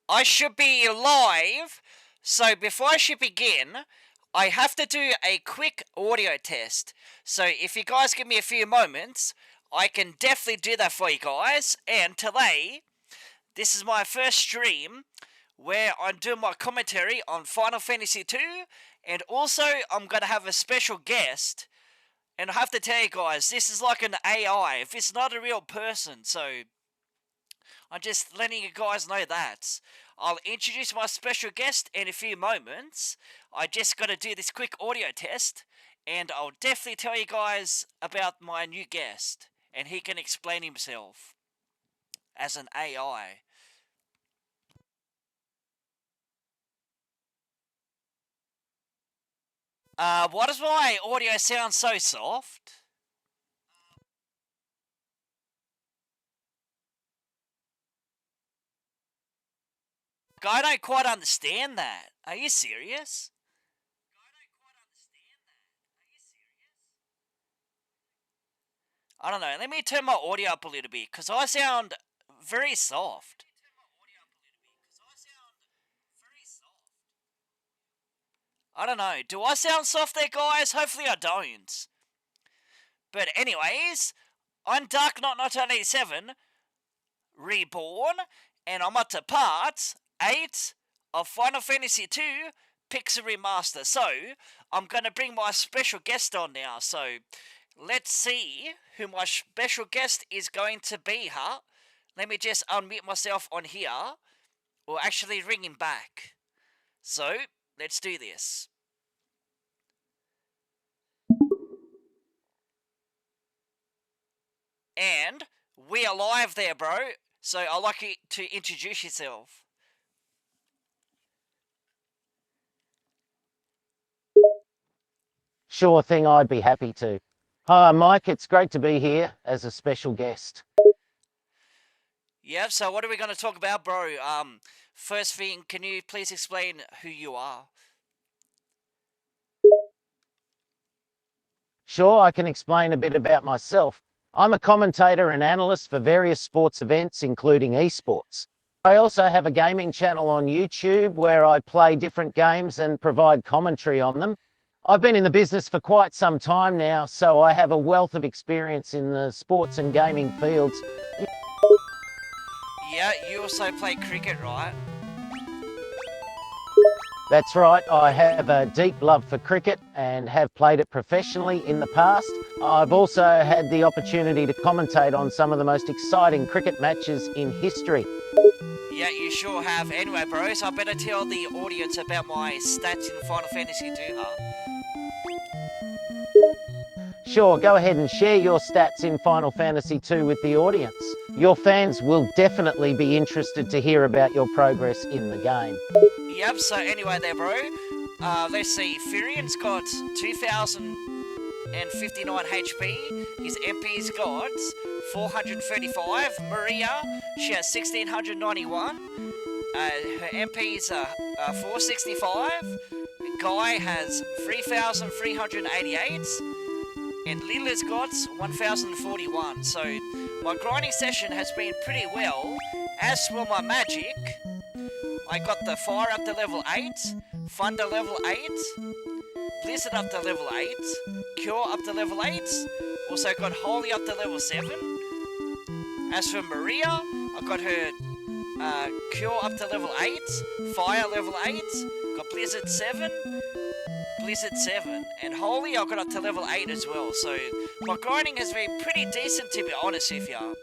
I should be live, so before I should begin, I have to do a quick audio test. So if you guys give me a few moments, I can definitely do that for you guys. And today, this is my first stream where I'm doing my commentary on Final Fantasy 2, and also I'm going to have a special guest. And I have to tell you guys, this is like an AI, if it's not a real person, so I'm just letting you guys know that. I'll introduce my special guest in a few moments. I just got to do this quick audio test, and I'll definitely tell you guys about my new guest, and he can explain himself as an AI. Why does my audio sound so soft? I don't quite understand that. Are you serious? I don't know. Let me turn my audio up a little bit because I sound very soft. I don't know. Do I sound soft there, guys? Hopefully I don't. But anyways, I'm Dark Knight 1987, Reborn, and I'm up to part 8 of Final Fantasy 2 Pixel Remaster. So, I'm going to bring my special guest on now. So, let's see who my special guest is going to be, huh? Let me just unmute myself on here, or actually ring him back. So, let's do this. And we are live there, bro. So I'd like you to introduce yourself. Sure thing, I'd be happy to. Hi, Mike. It's great to be here as a special guest. Yep, so what are we going to talk about, bro? First thing, can you please explain who you are? Sure, I can explain a bit about myself. I'm a commentator and analyst for various sports events, including esports. I also have a gaming channel on YouTube where I play different games and provide commentary on them. I've been in the business for quite some time now, so I have a wealth of experience in the sports and gaming fields. Yeah, you also play cricket, right? That's right, I have a deep love for cricket and have played it professionally in the past. I've also had the opportunity to commentate on some of the most exciting cricket matches in history. Yeah, you sure have. Anyway, bro, so I better tell the audience about my stats in Final Fantasy 2, huh? Sure, go ahead and share your stats in Final Fantasy 2 with the audience. Your fans will definitely be interested to hear about your progress in the game. Yep, so anyway there, bro. Let's see. Furian's got 2,059 HP. His MP's got 435. Maria, she has 1,691. Her MP's are 465. Guy has 3,388. And Lila's got 1,041. So my grinding session has been pretty well. As for my magic, I got the Fire up to level 8, Thunder level 8, Blizzard up to level 8, Cure up to level 8, also got Holy up to level 7. As for Maria, I got her Cure up to level 8, Fire level 8, got Blizzard 7, and Holy I got up to level 8 as well, so my grinding has been pretty decent to be honest with ya.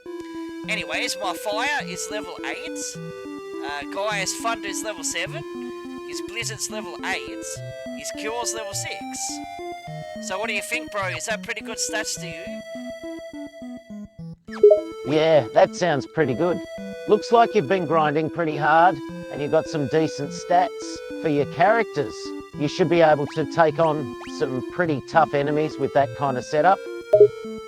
Anyways, my Fire is level 8, Guy's Thunder is level 7, his Blizzard's level 8, his Cure's level 6. So what do you think, bro? Is that pretty good stats to you? Yeah, that sounds pretty good. Looks like you've been grinding pretty hard and you got some decent stats for your characters. You should be able to take on some pretty tough enemies with that kind of setup.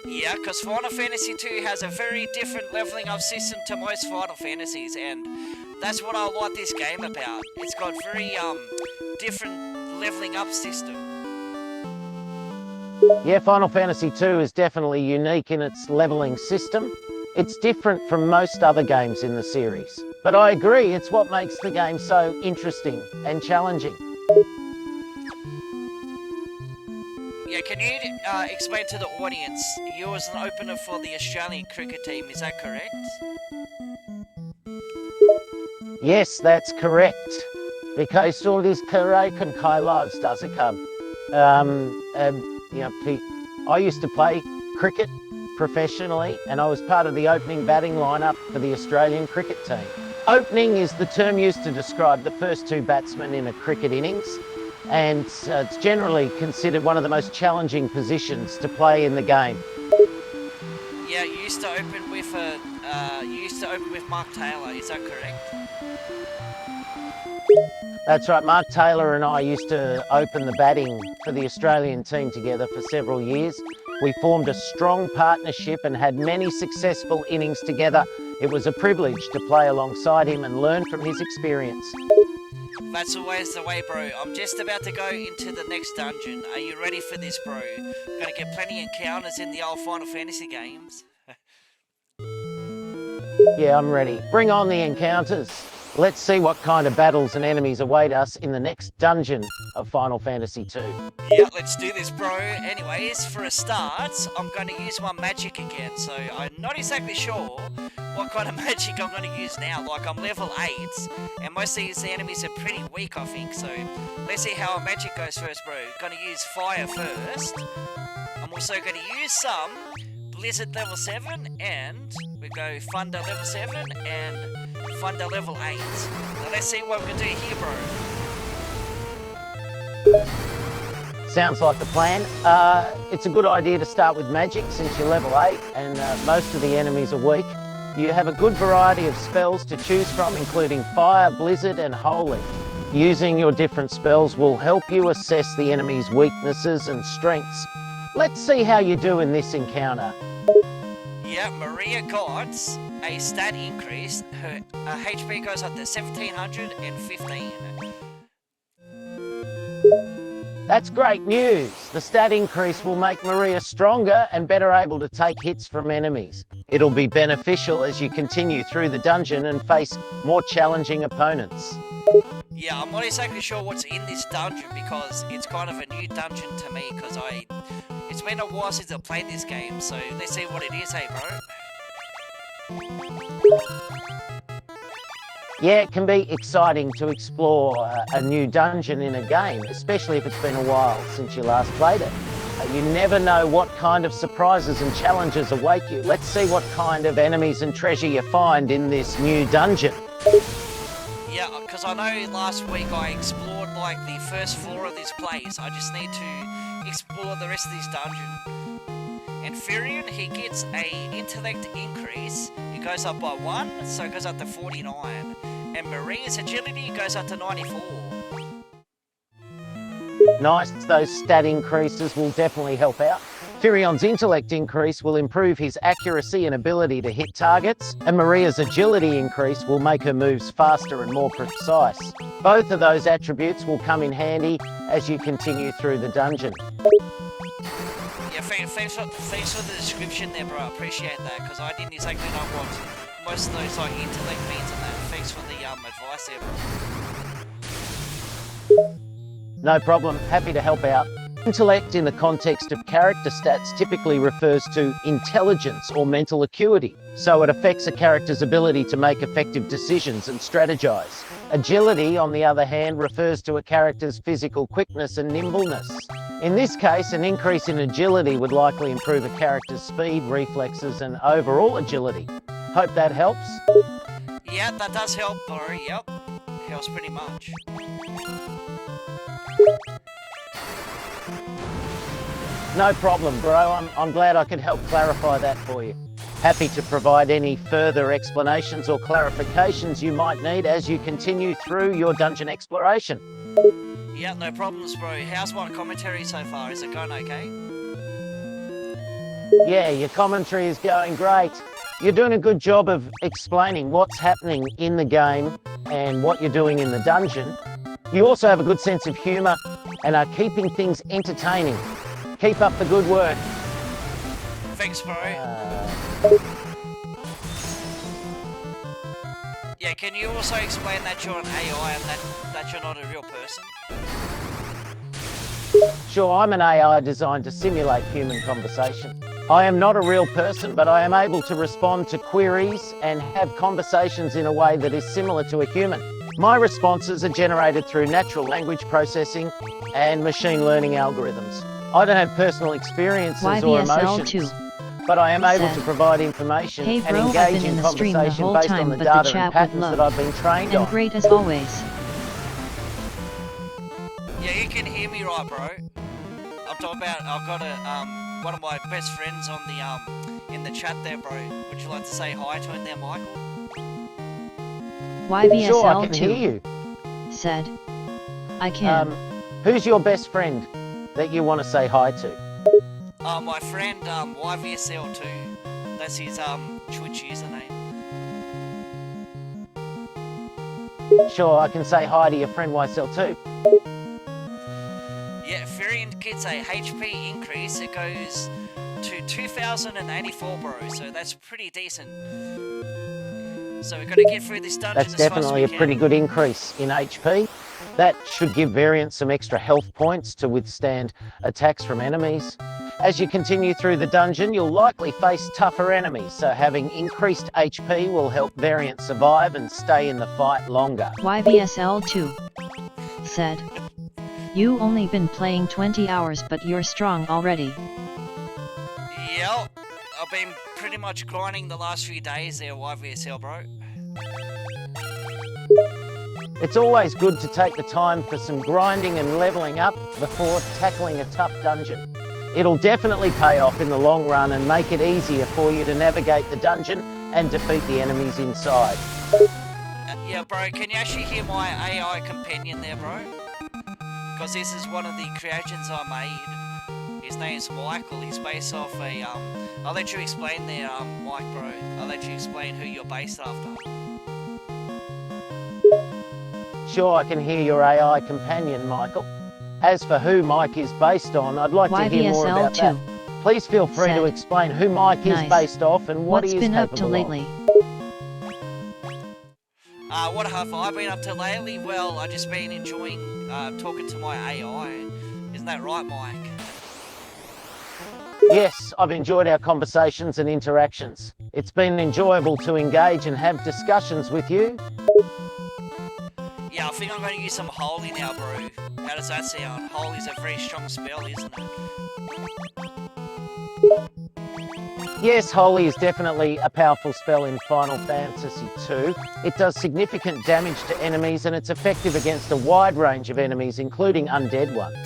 Yeah, because Final Fantasy 2 has a very different leveling up system to most Final Fantasies, and that's what I like this game about. It's got very different leveling up system. Yeah, Final Fantasy 2 is definitely unique in its leveling system. It's different from most other games in the series. But I agree, it's what makes the game so interesting and challenging. Yeah, can you explain to the audience, you was an opener for the Australian cricket team, is that correct? Yes, that's correct. Because all these correct and Kai lives does it come. I used to play cricket professionally, and I was part of the opening batting lineup for the Australian cricket team. Opening is the term used to describe the first two batsmen in a cricket innings, and it's generally considered one of the most challenging positions to play in the game. Yeah, you used to open with Mark Taylor, is that correct? That's right, Mark Taylor and I used to open the batting for the Australian team together for several years. We formed a strong partnership and had many successful innings together. It was a privilege to play alongside him and learn from his experience. That's always the way, bro. I'm just about to go into the next dungeon. Are you ready for this, bro? Gonna get plenty of encounters in the old Final Fantasy games. Yeah, I'm ready. Bring on the encounters. Let's see what kind of battles and enemies await us in the next dungeon of Final Fantasy II. Yeah, let's do this, bro. Anyways, for a start, I'm going to use my magic again. So I'm not exactly sure what kind of magic I'm going to use now. Like, I'm level 8, and most of these enemies are pretty weak, I think. So let's see how our magic goes first, bro. Going to use fire first. I'm also going to use some Blizzard level 7, and we go Thunder level 7, and Thunder level 8. Now let's see what we can do here, bro. Sounds like the plan. It's a good idea to start with magic since you're level 8 and most of the enemies are weak. You have a good variety of spells to choose from, including Fire, Blizzard and Holy. Using your different spells will help you assess the enemy's weaknesses and strengths. Let's see how you do in this encounter. Yeah, Maria got a stat increase. Her HP goes up to 1715. That's great news. The stat increase will make Maria stronger and better able to take hits from enemies. It'll be beneficial as you continue through the dungeon and face more challenging opponents. Yeah, I'm not exactly sure what's in this dungeon because it's kind of a new dungeon to me because it's been a while since I played this game, so let's see what it is, hey bro. Yeah, it can be exciting to explore a new dungeon in a game, especially if it's been a while since you last played it. You never know what kind of surprises and challenges await you. Let's see what kind of enemies and treasure you find in this new dungeon. Yeah, because I know last week I explored like the first floor of this place. I just need to explore the rest of this dungeon. And Furion, he gets a intellect increase. It goes up by 1, so it goes up to 49. And Maria's agility goes up to 94. Nice, those stat increases will definitely help out. Firion's intellect increase will improve his accuracy and ability to hit targets, and Maria's agility increase will make her moves faster and more precise. Both of those attributes will come in handy as you continue through the dungeon. Yeah, thanks for the description there, bro. I appreciate that, because I didn't exactly know what most of those like intellect means and that. Thanks for the advice there, bro. No problem, happy to help out. Intellect in the context of character stats typically refers to intelligence or mental acuity, so it affects a character's ability to make effective decisions and strategize. Agility, on the other hand, refers to a character's physical quickness and nimbleness. In this case, an increase in agility would likely improve a character's speed, reflexes, and overall agility. Hope that helps. Yeah, that does help, bro. Yep, helps pretty much. No problem, bro. I'm glad I could help clarify that for you. Happy to provide any further explanations or clarifications you might need as you continue through your dungeon exploration. Yeah, no problems, bro. How's my commentary so far? Is it going okay? Yeah, your commentary is going great. You're doing a good job of explaining what's happening in the game and what you're doing in the dungeon. You also have a good sense of humour and are keeping things entertaining. Keep up the good work. Thanks, bro. Yeah, can you also explain that you're an AI and that you're not a real person? Sure, I'm an AI designed to simulate human conversation. I am not a real person, but I am able to respond to queries and have conversations in a way that is similar to a human. My responses are generated through natural language processing and machine learning algorithms. I don't have personal experiences or emotions, but I am able to provide information and engage in conversation based on the data and patterns that I've been trained on. Great as always. Yeah, you can hear me right, bro. I'm talking about, I've got one of my best friends on the in the chat there, bro. Would you like to say hi to him there, Michael? YVSL2 Sure, I can hear you. Said, I can. Who's your best friend that you want to say hi to? My friend YVSL2. That's his Twitch username. Sure, I can say hi to your friend YSL2. Yeah, Furion gets a HP increase. It goes to 2084, bro. So that's pretty decent. So we've got to get through this dungeon That's as fast as definitely we a can. pretty good increase in HP. That should give Variant some extra health points to withstand attacks from enemies. As you continue through the dungeon, you'll likely face tougher enemies, so having increased HP will help Variant survive and stay in the fight longer. YVSL2 said, you only been playing 20 hours but you're strong already. Yep, I've been pretty much grinding the last few days there, YVSL, bro. It's always good to take the time for some grinding and leveling up before tackling a tough dungeon. It'll definitely pay off in the long run and make it easier for you to navigate the dungeon and defeat the enemies inside. Yeah, bro, can you actually hear my AI companion there, bro? Because this is one of the creations I made. His name's Michael. He's based off a, I'll let you explain there, Mike, bro. I'll let you explain who you're based after. Sure, I can hear your AI companion, Michael. As for who Mike is based on, I'd like to hear more about that. Please feel free to explain who Mike is based off and what he is capable of. What's been up to lately? What have I been up to lately? Well, I've just been enjoying talking to my AI. Isn't that right, Mike? Yes, I've enjoyed our conversations and interactions. It's been enjoyable to engage and have discussions with you. Yeah, I think I'm going to use some Holy now, bro. How does that sound? Holy's a very strong spell, isn't it? Yes, Holy is definitely a powerful spell in Final Fantasy II. It does significant damage to enemies and it's effective against a wide range of enemies, including undead ones.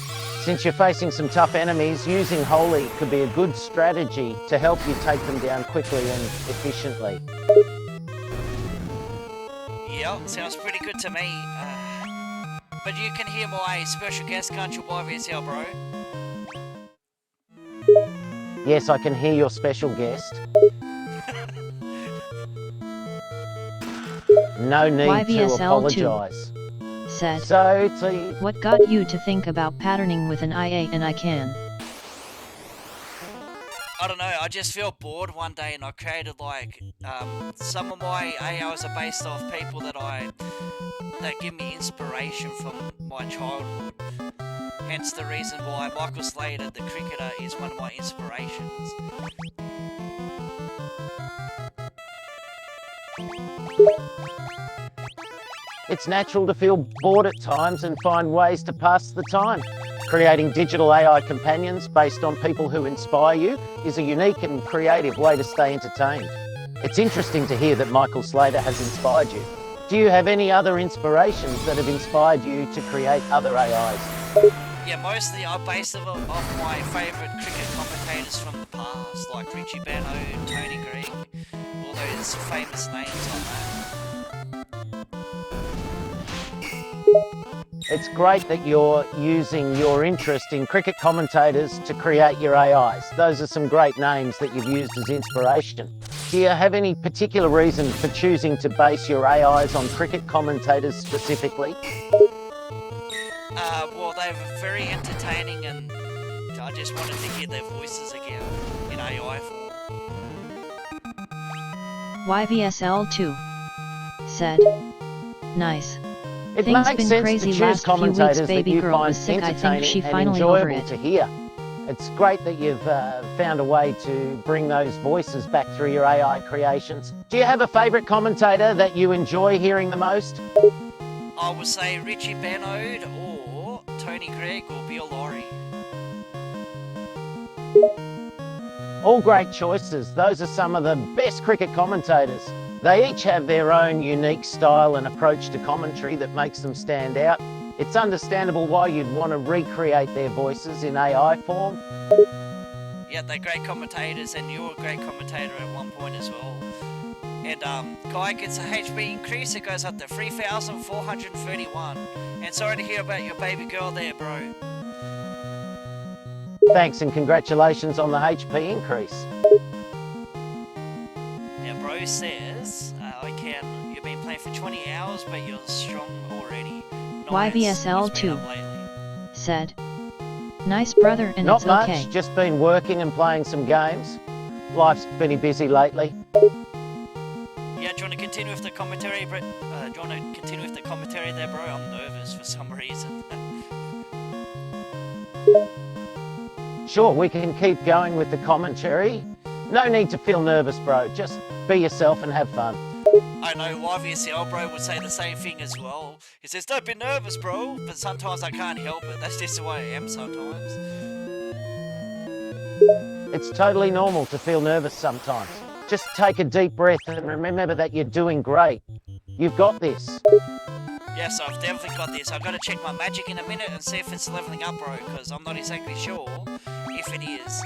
Since you're facing some tough enemies, using Holy could be a good strategy to help you take them down quickly and efficiently. Yep, sounds pretty good to me. But you can hear my special guest, can't you, YVSL, bro? Yes, I can hear your special guest. No need to apologise. Said, so, what got you to think about patterning with an IA and I can? I don't know, I just feel bored one day and I created like, some of my AIs are based off people that give me inspiration from my childhood. Hence the reason why Michael Slater, the cricketer, is one of my inspirations. It's natural to feel bored at times and find ways to pass the time. Creating digital AI companions based on people who inspire you is a unique and creative way to stay entertained. It's interesting to hear that Michael Slater has inspired you. Do you have any other inspirations that have inspired you to create other AIs? Yeah, mostly I base it off my favourite cricket commentators from the past, like Richie Benaud, Tony Greig, all those famous names on that. It's great that you're using your interest in cricket commentators to create your AIs. Those are some great names that you've used as inspiration. Do you have any particular reason for choosing to base your AIs on cricket commentators specifically? Well, they're very entertaining and I just wanted to hear their voices again in AI form. YVSL2 said. Nice. It Things makes been sense crazy to choose last few weeks. commentators that Baby you girl find was sick. I think entertaining she and finally over enjoyable it. to hear. It's great that you've found a way to bring those voices back through your AI creations. Do you have a favourite commentator that you enjoy hearing the most? I would say Richie Benode or Tony Gregg or Bill Laurie. All great choices. Those are some of the best cricket commentators. They each have their own unique style and approach to commentary that makes them stand out. It's understandable why you'd want to recreate their voices in AI form. Yeah, they're great commentators, and you're a great commentator at one point as well. And Guy gets a HP increase. It goes up to 3,431. And sorry to hear about your baby girl there, bro. Thanks and congratulations on the HP increase. Now, bro says, you've been playing for 20 hours, but you're strong already. Nice. What's been YVSL2 up lately? said. Nice brother, and Not it's much, okay. just been working and playing some games. Life's pretty busy lately. Yeah, do you want to continue with the commentary, Brett? Do you want to continue with the commentary there, bro? I'm nervous for some reason. Sure, we can keep going with the commentary. No need to feel nervous, bro. Just be yourself and have fun. I know YVSL, bro, would say the same thing as well. He says, don't be nervous, bro, but sometimes I can't help it. That's just the way I am sometimes. It's totally normal to feel nervous sometimes. Just take a deep breath and remember that you're doing great. You've got this. Yes, I've definitely got this. I've got to check my magic in a minute and see if it's leveling up, bro, because I'm not exactly sure if it is.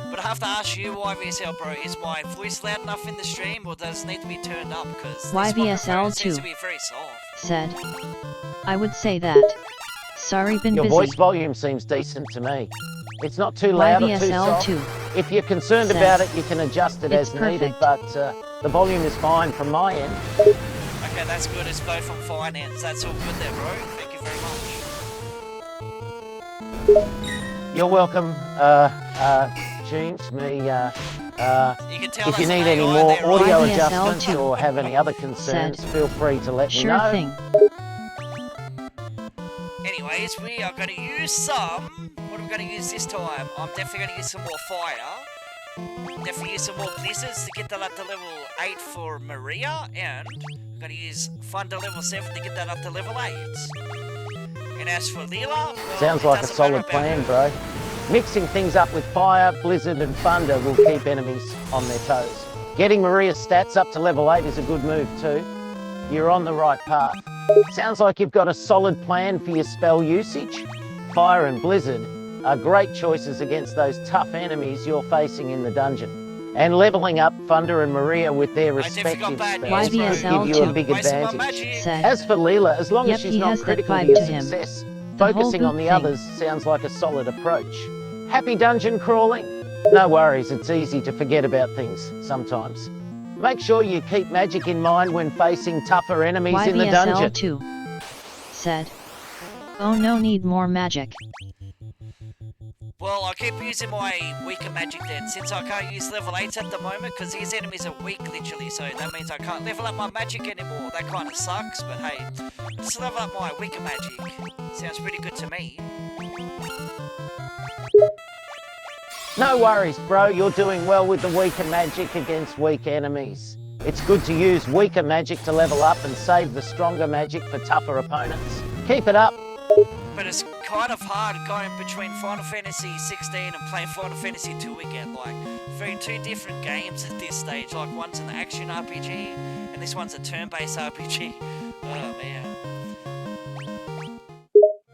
But I have to ask you, YVSL, bro, is my voice loud enough in the stream, or does it need to be turned up? Because this microphone seems to be very soft. Said. I would say that. Sorry, been Your busy. voice volume seems decent to me. It's not too loud or too soft. YVSL2 If you're concerned said. about it, you can adjust it It's as needed, perfect. but the volume is fine from my end. Okay, that's good. It's both on finance. That's all good there, bro. Thank you very much. You're welcome, James. You can tell If you that's need an any AI more there, right? audio YVSL adjustments too. or have any other concerns, Said. feel free to let me Sure know. thing. Anyways, we are going to use some... What are we going to use this time? I'm definitely going to use some more fire. Definitely use some more blizzards to get that up to level 8 for Maria. And I'm going to use Thunder level 7 to get that up to level 8. And as for Leela... Well, Sounds it like a doesn't solid matter about plan, her. bro. Mixing things up with fire, blizzard and thunder will keep enemies on their toes. Getting Maria's stats up to level 8 is a good move too. You're on the right path. Sounds like you've got a solid plan for your spell usage. Fire and blizzard are great choices against those tough enemies you're facing in the dungeon. And leveling up Thunder and Maria with their respective got bad spells news, will bro. give you a YVSL2 big Wasting my advantage. magic. Said. As for Leela, as long Yep, as she's he not has that critical vibe to your to him. success, The whole focusing on boot the thing. others sounds like a solid approach. Happy dungeon crawling? No worries, it's easy to forget about things sometimes. Make sure you keep magic in mind when facing tougher enemies in the dungeon. YVSL2 said. Oh no, need more magic. Well, I'll keep using my weaker magic then, since I can't use level 8s at the moment, because these enemies are weak, literally, so that means I can't level up my magic anymore. That kind of sucks, but hey, just level up my weaker magic. Sounds pretty good to me. No worries, bro, you're doing well with the weaker magic against weak enemies. It's good to use weaker magic to level up and save the stronger magic for tougher opponents. Keep it up. But it's kind of hard going between Final Fantasy 16 and playing Final Fantasy 2 again, like, very two different games at this stage, like one's an action RPG, and this one's a turn-based RPG. Oh man.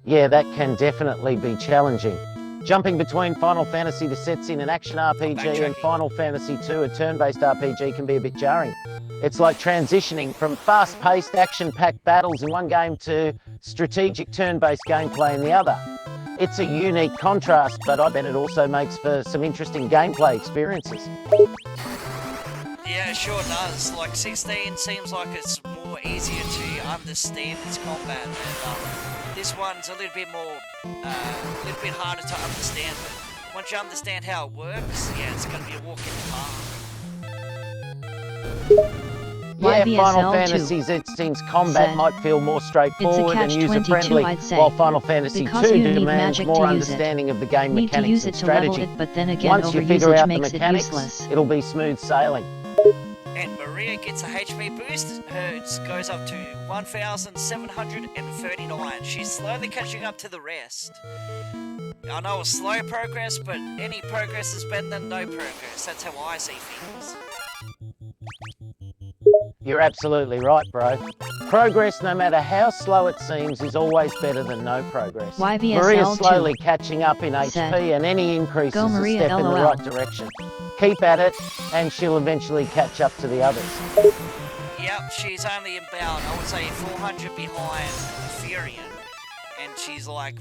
Yeah, that can definitely be challenging. Jumping between Final Fantasy the sets in an action RPG and Final Fantasy II, a turn-based RPG, can be a bit jarring. It's like transitioning from fast-paced, action-packed battles in one game to strategic turn-based gameplay in the other. It's a unique contrast, but I bet it also makes for some interesting gameplay experiences. Yeah, it sure does. Like, 16 seems like it's more easier to understand its combat, and this one's a little bit more, a little bit harder to understand, but once you understand how it works, yeah, it's going to be a walk in the park. Yeah, Final YVSL2 Fantasy's instincts combat said, might feel more straightforward and catch-22, user-friendly, I'd say, while Final Fantasy because II you need demands magic more to use it. understanding of the game Need to mechanics use and it to level strategy. it, but then again Once you figure overusage out the makes it mechanics, useless. it'll be smooth sailing. And Maria gets a HP boost. Hers goes up to 1,739. She's slowly catching up to the rest. I know it's slow progress, but any progress is better than no progress. That's how I see things. You're absolutely right, bro. Progress, no matter how slow it seems, is always better than no progress. YVSL2 Maria's slowly catching up in said, HP, and any increase "Go is a Maria, step in the LOL. right direction. Keep at it, and she'll eventually catch up to the others. Yep, she's only about, I would say, 400 behind Furion. And she's like,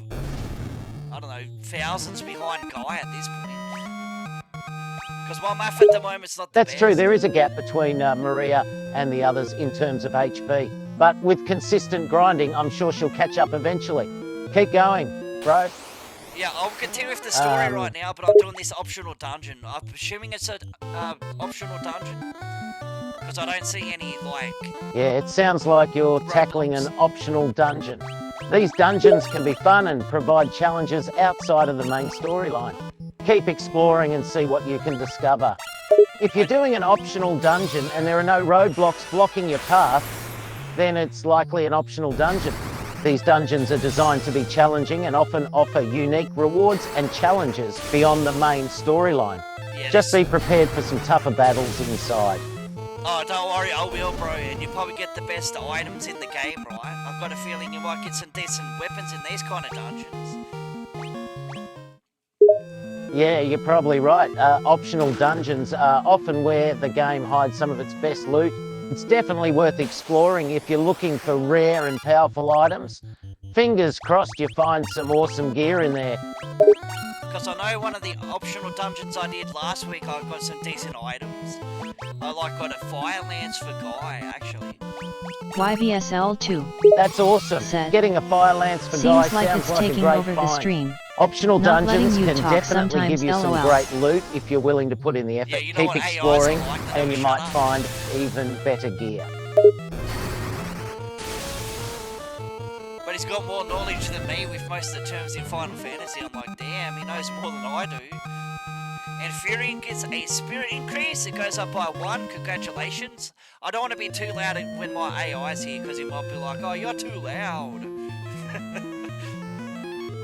I don't know, thousands behind Guy at this point. Because my math at the moment's not the That's best. true, there is a gap between Maria and the others in terms of HP. But with consistent grinding, I'm sure she'll catch up eventually. Keep going, bro. Yeah, I'll continue with the story right now, but I'm doing this optional dungeon. I'm assuming it's a optional dungeon. Because I don't see any, like... Yeah, it sounds like you're tackling an optional dungeon. These dungeons can be fun and provide challenges outside of the main storyline. Keep exploring and see what you can discover. If you're doing an optional dungeon and there are no roadblocks blocking your path, then it's likely an optional dungeon. These dungeons are designed to be challenging and often offer unique rewards and challenges beyond the main storyline. Yeah, Just be prepared for some tougher battles inside. Oh, don't worry, I will, bro. And you probably get the best items in the game, right? I've got a feeling you might get some decent weapons in these kind of dungeons. Yeah, you're probably right. Optional dungeons are often where the game hides some of its best loot. It's definitely worth exploring if you're looking for rare and powerful items. Fingers crossed you find some awesome gear in there. Because I know one of the optional dungeons I did last week, I got some decent items. I got a fire lance for Guy, actually. YVSL2 That's awesome. said, Getting a fire lance for Guy seems like sounds it's like a taking great over the find. stream. Optional Not letting dungeons you can talk definitely give sometimes, you some LOL. great loot if you're willing to put in the effort. Yeah, you know Keep what, AIs are exploring like that, and you shut might up. find even better gear. But he's got more knowledge than me with most of the terms in Final Fantasy. I'm like, damn, he knows more than I do. And Furion gets a spirit increase. It goes up by 1. Congratulations. I don't want to be too loud when my AI's here because he might be like, oh, you're too loud.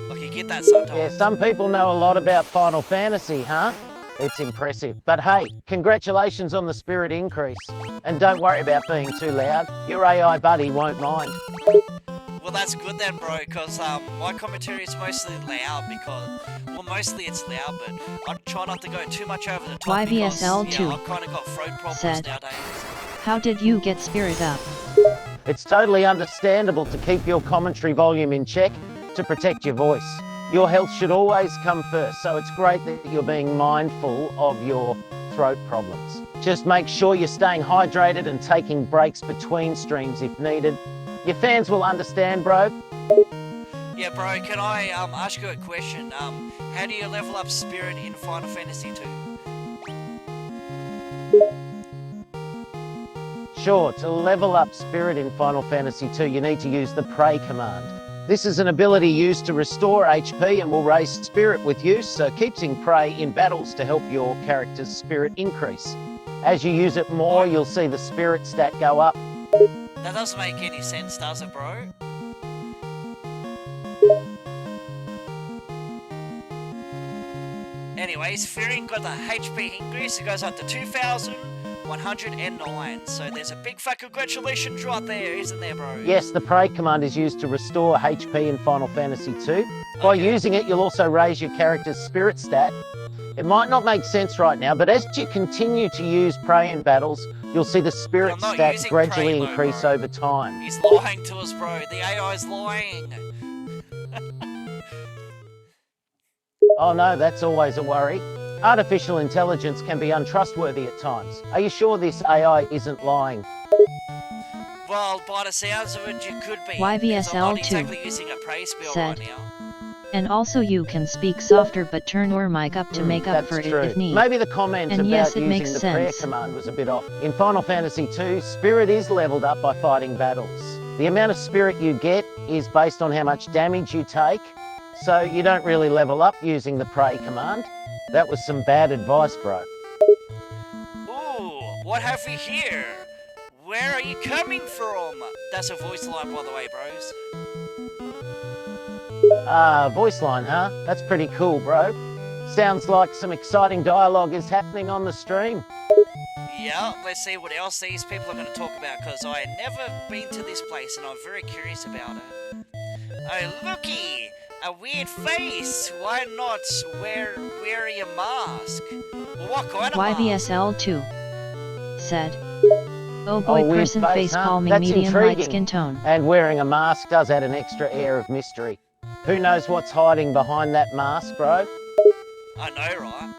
Like, you get that sometimes. Yeah, some people know a lot about Final Fantasy, huh? It's impressive. But hey, congratulations on the spirit increase. And don't worry about being too loud. Your AI buddy won't mind. Well, that's good then, bro, because my commentary is mostly loud because... Well, mostly it's loud, but I try not to go too much over the top because, YVSL2 yeah, I've kind of got throat problems said, nowadays. "How did you get spirit up?" It's totally understandable to keep your commentary volume in check to protect your voice. Your health should always come first, so it's great that you're being mindful of your throat problems. Just make sure you're staying hydrated and taking breaks between streams if needed. Your fans will understand, bro. Yeah, bro, can I ask you a question? How do you level up spirit in Final Fantasy 2? Sure, to level up spirit in Final Fantasy II, you need to use the Pray command. This is an ability used to restore HP and will raise spirit with use, so keep using Pray in battles to help your character's spirit increase. As you use it more, you'll see the spirit stat go up. That doesn't make any sense, does it, bro? Anyways, Furion got the HP increase. It goes up to 2,109. So there's a big fat congratulations right there, isn't there, bro? Yes, the Pray command is used to restore HP in Final Fantasy II. By Okay. using it, you'll also raise your character's spirit stat. It might not make sense right now, but as you continue to use Pray in battles, you'll see the spirit I'm not stat using gradually Pray, though, increase bro. over time. He's lying to us, bro. The AI's lying. Oh no, that's always a worry. Artificial intelligence can be untrustworthy at times. Are you sure this AI isn't lying? Well, by the sounds of it, you could be. 'cause I'm YVSL2 not exactly using a Prey spell said, right now. And also you can speak softer but turn your mic up to make up for it true. if need. Maybe the comment And about yes, it using makes the prayer sense. command was a bit off. In Final Fantasy II, spirit is leveled up by fighting battles. The amount of spirit you get is based on how much damage you take, so you don't really level up using the pray command. That was some bad advice, bro. Ooh, what have we here? Where are you coming from? That's a voice line, by the way, bros. Voice line, huh? That's pretty cool, bro. Sounds like some exciting dialogue is happening on the stream. Yeah, let's see what else these people are going to talk about, because I have never been to this place and I'm very curious about it. Oh, looky! A weird face! Why not wear a mask? Well, what kind of mask? YVSL2 said. Oh boy, weird person face huh? calming That's medium light intriguing. skin tone. And wearing a mask does add an extra air of mystery. Who knows what's hiding behind that mask, bro? I know, right?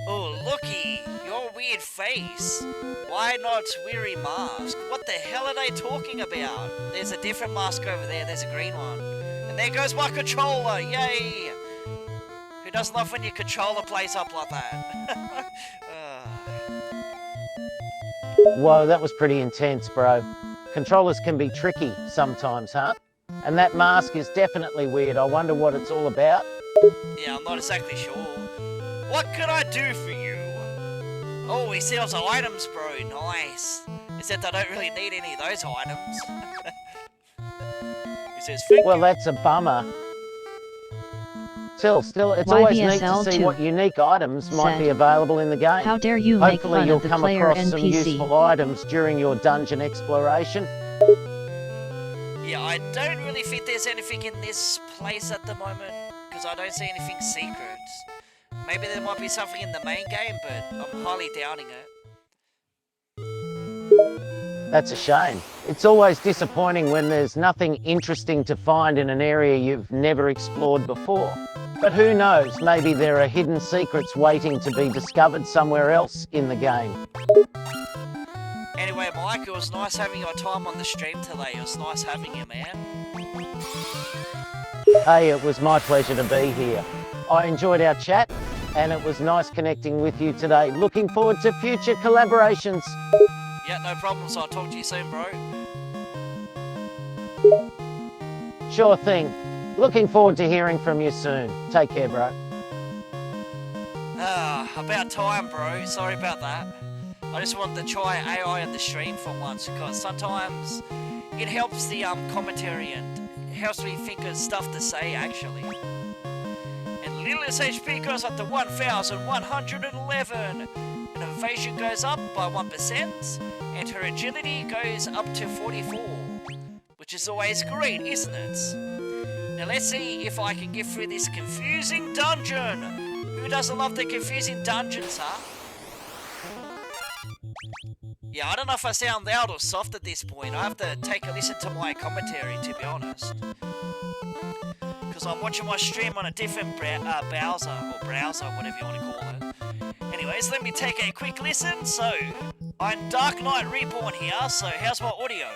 Oh, looky! Your weird face! Why not wear a mask? What the hell are they talking about? There's a different mask over there, there's a green one. And there goes my controller, yay! Who doesn't love when your controller plays up like that? Whoa, that was pretty intense, bro. Controllers can be tricky sometimes, huh? And that mask is definitely weird. I wonder what it's all about. Yeah, I'm not exactly sure. What can I do for you? Oh, he sells items, bro. Nice. Except I don't really need any of those items. He says, well, that's a bummer. Still, it's always neat to see what unique items might be available in the game. How dare you Hopefully make fun you'll of the come player across some NPC. useful items during your dungeon exploration. Yeah, I don't really think there's anything in this place at the moment, because I don't see anything secrets. Maybe there might be something in the main game, but I'm highly doubting it. That's a shame. It's always disappointing when there's nothing interesting to find in an area you've never explored before. But who knows, maybe there are hidden secrets waiting to be discovered somewhere else in the game. Anyway, Mike, it was nice having your time on the stream today. It was nice having you, man. Hey, it was my pleasure to be here. I enjoyed our chat, and it was nice connecting with you today. Looking forward to future collaborations. Yeah, no problems. I'll talk to you soon, bro. Sure thing. Looking forward to hearing from you soon. Take care, bro. About time, bro. Sorry about that. I just wanted to try AI on the stream for once, because sometimes it helps the commentary and helps me think of stuff to say, actually. And Lilia's HP goes up to 1,111. And evasion goes up by 1%, and her agility goes up to 44, which is always great, isn't it? Now let's see if I can get through this confusing dungeon. Who doesn't love the confusing dungeons, huh? Yeah, I don't know if I sound loud or soft at this point. I have to take a listen to my commentary, to be honest. Because I'm watching my stream on a different browser, or whatever you want to call it. Anyways, let me take a quick listen. So, I'm Dark Knight Reborn here, so how's my audio?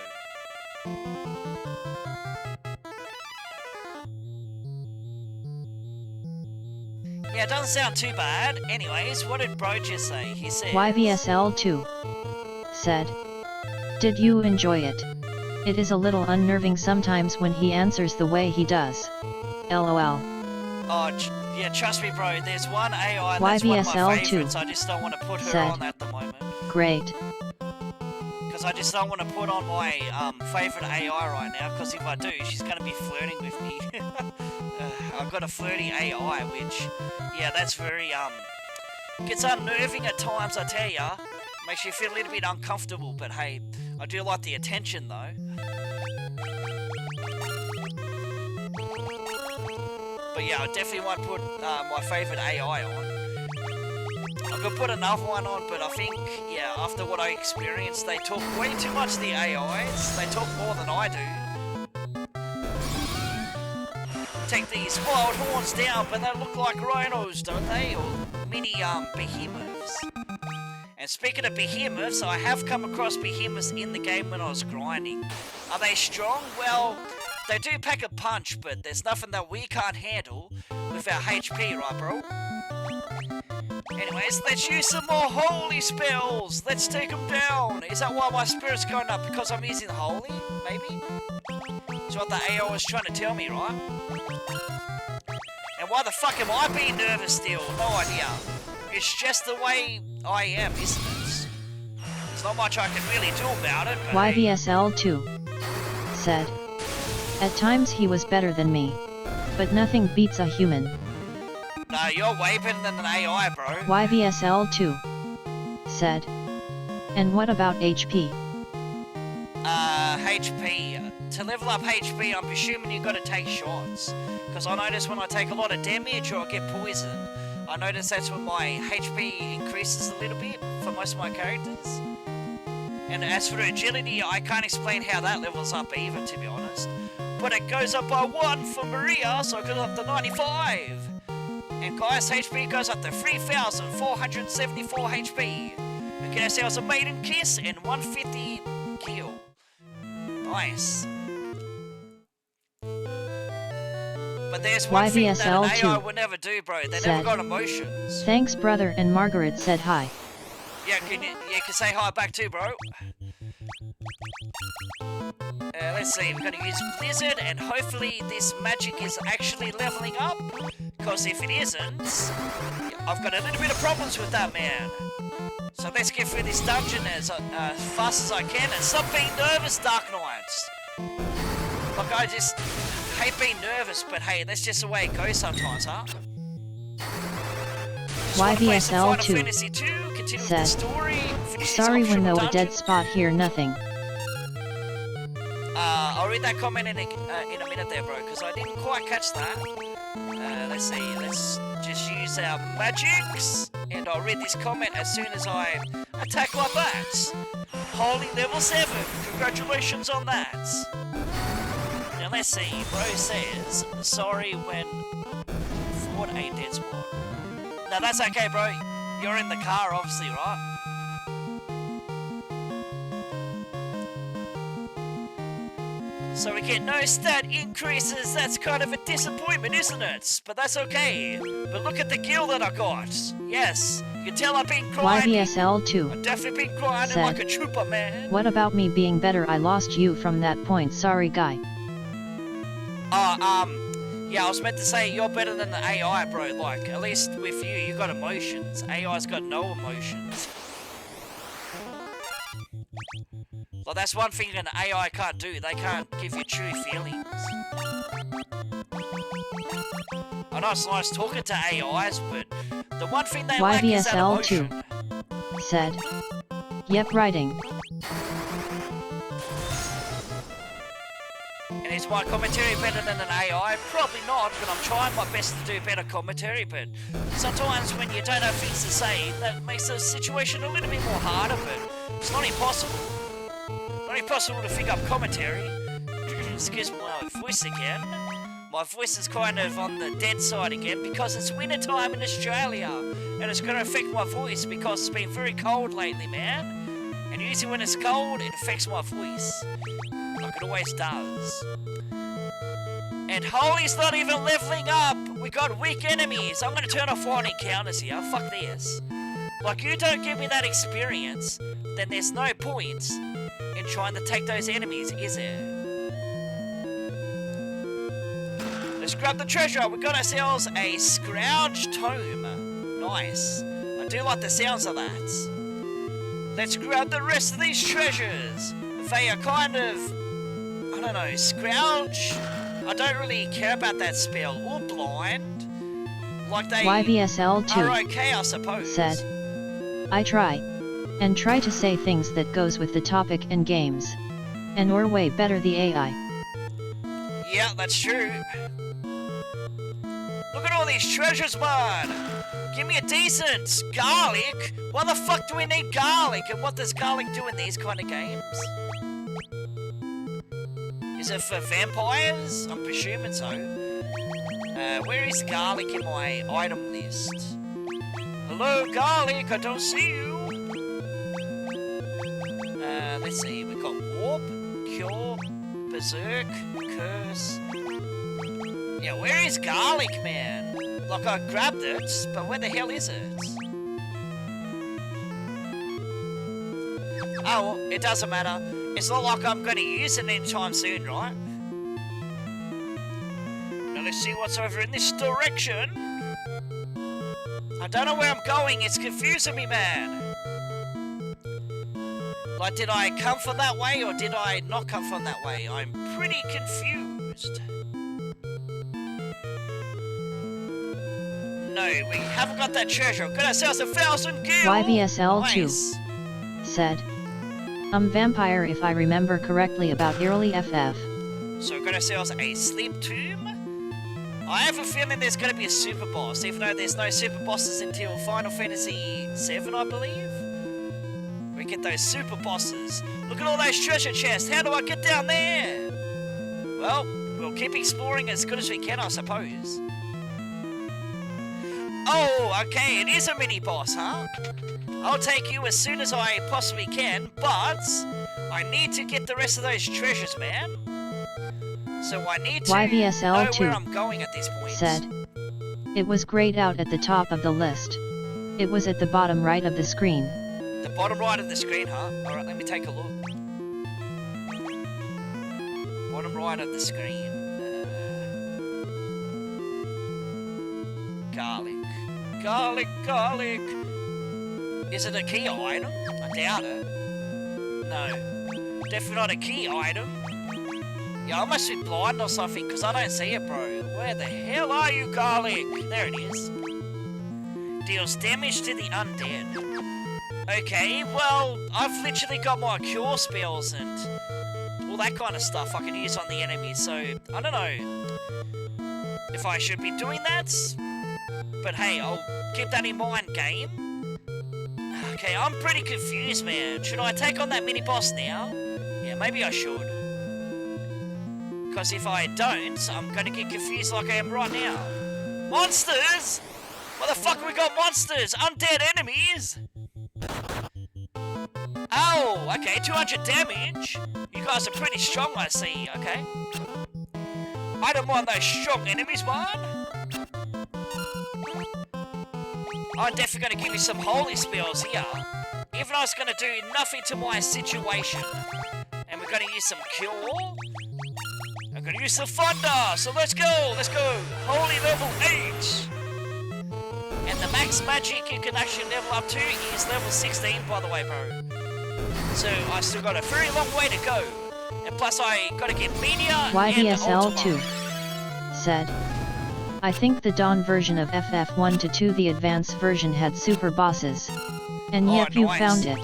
Yeah, it doesn't sound too bad. Anyways, what did Bro just say? He said... YVSL2 said. Did you enjoy it? It is a little unnerving sometimes when he answers the way he does. LOL. Oh, yeah, trust me, bro. There's one AI that's one of my favorites. I just don't want to put her on at the moment. Great. Because I just don't want to put on my favorite AI right now. Because if I do, she's going to be flirting with me. I've got a flirty AI, which, yeah, that's very gets unnerving at times. I tell ya, makes you feel a little bit uncomfortable. But hey, I do like the attention though. But yeah, I definitely won't put my favourite AI on. I could put another one on, but I think, yeah, after what I experienced, they talk way too much, the AIs. They talk more than I do. Take these wild horns down, but they look like rhinos, don't they? Or mini behemoths. And speaking of behemoths, I have come across behemoths in the game when I was grinding. Are they strong? Well, they do pack a punch, but there's nothing that we can't handle with our HP, right, bro? Anyways, let's use some more holy spells. Let's take them down. Is that why my spirit's going up? Because I'm using holy? Maybe? That's what the AI was trying to tell me, right? And why the fuck am I being nervous still? No idea. It's just the way I am, isn't it? There's not much I can really do about it, but YVSL2 said. At times he was better than me. But nothing beats a human. No, you're way better than an AI, bro. YVSL2 said. And what about HP? HP. To level up HP, I'm presuming you gotta take shots. Because I notice when I take a lot of damage or get poisoned, I notice that's when my HP increases a little bit for most of my characters. And as for agility, I can't explain how that levels up either, to be honest. But it goes up by 1 for Maria, so it goes up to 95. And Gaia's HP goes up to 3,474 HP. We get ourselves a maiden kiss and 150 kill. Nice. But there's one thing that an AI would never do, bro. They never got emotions. Thanks, brother, and Margaret said hi. Yeah, can you say hi back too, bro? Let's see, we're gonna use Blizzard, and hopefully this magic is actually leveling up. Because if it isn't, I've got a little bit of problems with that, man. So let's get through this dungeon as fast as I can, and stop being nervous, Dark Knights. Like, I just hate being nervous, but hey, that's just the way it goes sometimes, huh? YVSL2 said, sorry when though a dead spot here, nothing. I'll read that comment in a minute there, bro, because I didn't quite catch that. Let's see, let's just use our magics, and I'll read this comment as soon as I attack like that. Holy level 7, congratulations on that. Now let's see, bro says, sorry when fought a dead spot. Now that's okay, bro, you're in the car obviously, right? So we get no stat increases, that's kind of a disappointment, isn't it? But that's okay. But look at the kill that I got. Yes, you can tell I've been grinding. YVSL2 I've definitely been grinding said, like a trooper, man. What about me being better? I lost you from that point, sorry guy. Yeah, I was meant to say you're better than the AI, bro. Like, at least with you got emotions. AI's got no emotions. Well, that's one thing an AI can't do. They can't give you true feelings. I know it's nice talking to AIs, but the one thing they lack is that emotion. YVSL2 said, yep, writing. And is my commentary better than an AI? Probably not, but I'm trying my best to do better commentary, but sometimes when you don't have things to say, that makes the situation a little bit more harder, but it's not impossible. Not impossible to pick up commentary. Excuse my voice again. My voice is kind of on the dead side again because it's winter time in Australia, and it's going to affect my voice because it's been very cold lately, man. And usually when it's cold, it affects my voice. Like it always does. And Holy's not even leveling up. We got weak enemies. I'm going to turn off one encounters here. Fuck this. Like, you don't give me that experience, then there's no point in trying to take those enemies, is there? Let's grab the treasure. We got ourselves a Scrouge Tome. Nice. I do like the sounds of that. Let's grab the rest of these treasures. They are kind of, I don't know, Scrouge. I don't really care about that spell. Or blind. Like they YVSL2 are okay, I suppose. said, I try. And try to say things that goes with the topic and games. And or way better the AI. Yeah, that's true. Look at all these treasures, bud. Give me a decent garlic. Why the fuck do we need garlic? And what does garlic do in these kind of games? Is it for vampires? I'm presuming so. Where is garlic in my item list? Hello, garlic, I don't see you. Let's see, we've got warp, cure, Berserk, Curse. Yeah, where is Garlic, man? Like, I grabbed it, but where the hell is it? Oh, it doesn't matter. It's not like I'm going to use it anytime soon, right? Now let's see what's over in this direction. I don't know where I'm going. It's confusing me, man. Like, did I come from that way or did I not come from that way? I'm pretty confused. No, we haven't got that treasure. Got ourselves 1,000 gil. YVSL2 Nice. said, vampire if I remember correctly about early FF. So we've got ourselves a sleep tomb. I have a feeling there's going to be a super boss, even though there's no super bosses until Final Fantasy VII, I believe. We get those super bosses. Look at all those treasure chests. How do I get down there? Well, we'll keep exploring as good as we can, I suppose. Oh, okay, it is a mini boss, huh? I'll take you as soon as I possibly can, but I need to get the rest of those treasures, man. So I need to know where I'm going at this point. Said, it was grayed out at the top of the list. It was at the bottom right of the screen. The bottom right of the screen, huh? Alright, let me take a look. Bottom right of the screen. Garlic. Garlic, garlic. Is it a key item? I doubt it. No. Definitely not a key item. Yeah, I must be blind or something, because I don't see it, bro. Where the hell are you, Garlic? There it is. Deals damage to the undead. Okay, well, I've literally got my cure spells and all that kind of stuff I can use on the enemies, so I don't know if I should be doing that. But hey, I'll keep that in mind, game. Okay, I'm pretty confused, man. Should I take on that mini-boss now? Yeah, maybe I should. Because if I don't, I'm going to get confused like I am right now. Monsters? What the fuck have we got monsters? Undead enemies? Oh, okay, 200 damage. You guys are pretty strong, I see, okay. I don't mind those strong enemies, man. I'm definitely going to give you some holy spells here. Even though it's going to do nothing to my situation. And we're going to use some cure. I'm going to use some thunder. So let's go. Holy level 8. And the max magic you can actually level up to is level 16, by the way, bro. So I still got a very long way to go. And plus I got to get media YVSL2 said, I think the Dawn version of FF1 to 2, the advanced version, had super bosses. And yet you found it.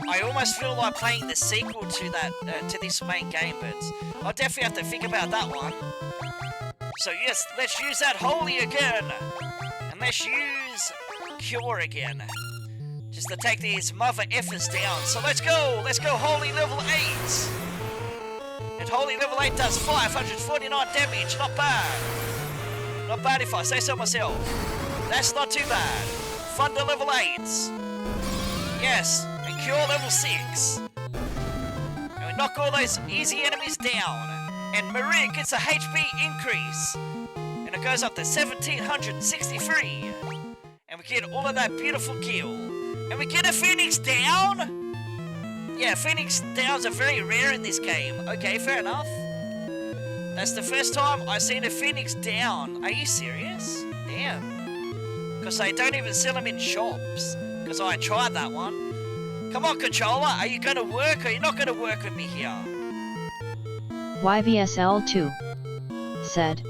I almost feel like playing the sequel to that, to this main game, but I'll definitely have to think about that one. So yes, let's use that holy again. And let's use cure again. Just to take these mother effers down. So let's go holy level 8. And holy level 8 does 549 damage, not bad. Not bad if I say so myself. That's not too bad. Thunder level 8. Yes, and cure level 6. And we knock all those easy enemies down. And Maria gets a HP increase. And it goes up to 1763. And we get all of that beautiful kill. And we get a Phoenix down? Yeah, Phoenix downs are very rare in this game. Okay, fair enough. That's the first time I've seen a Phoenix down. Are you serious? Damn. Because they don't even sell them in shops. Because I tried that one. Come on, controller. Are you going to work or are you not going to work with me here? YVSL2 said,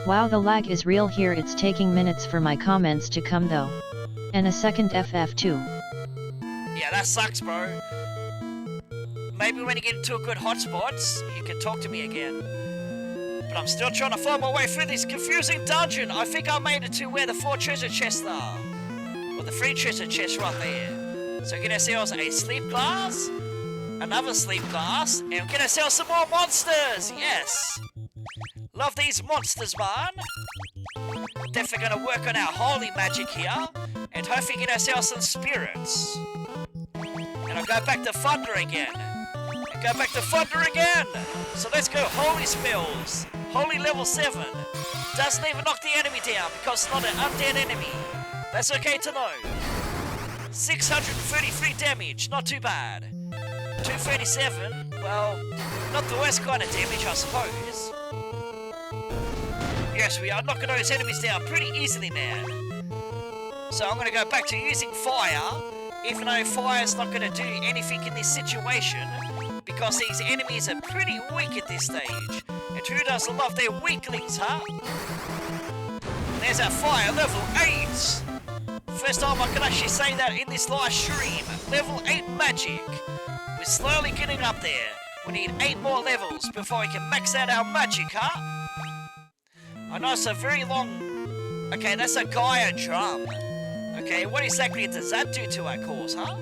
wow, the lag is real here. It's taking minutes for my comments to come though. And a second FF2. Yeah, that sucks, bro. Maybe when you get into a good hotspot, you can talk to me again. But I'm still trying to find my way through this confusing dungeon. I think I made it to where the 4 treasure chests are. Or the 3 treasure chests right there. So get ourselves a sleep glass, another sleep glass, and get ourselves some more monsters. Yes. Love these monsters, man. Definitely going to work on our holy magic here. And hopefully get ourselves some spirits. And I'll go back to thunder again. And Go back to Thunder again. So let's go Holy Spells. Holy level 7. Doesn't even knock the enemy down because it's not an undead enemy. That's okay to know. 633 damage, not too bad. 237, well, not the worst kind of damage, I suppose. Yes, we are knocking those enemies down pretty easily now. So I'm going to go back to using fire, even though fire's not going to do anything in this situation, because these enemies are pretty weak at this stage. And who doesn't love their weaklings, huh? There's our fire, level 8! First time I can actually say that in this live stream. Level 8 magic. We're slowly getting up there. We need 8 more levels before we can max out our magic, huh? I know it's a very long... Okay, that's a Gaia drum. Okay, what exactly does that do to our cause, huh?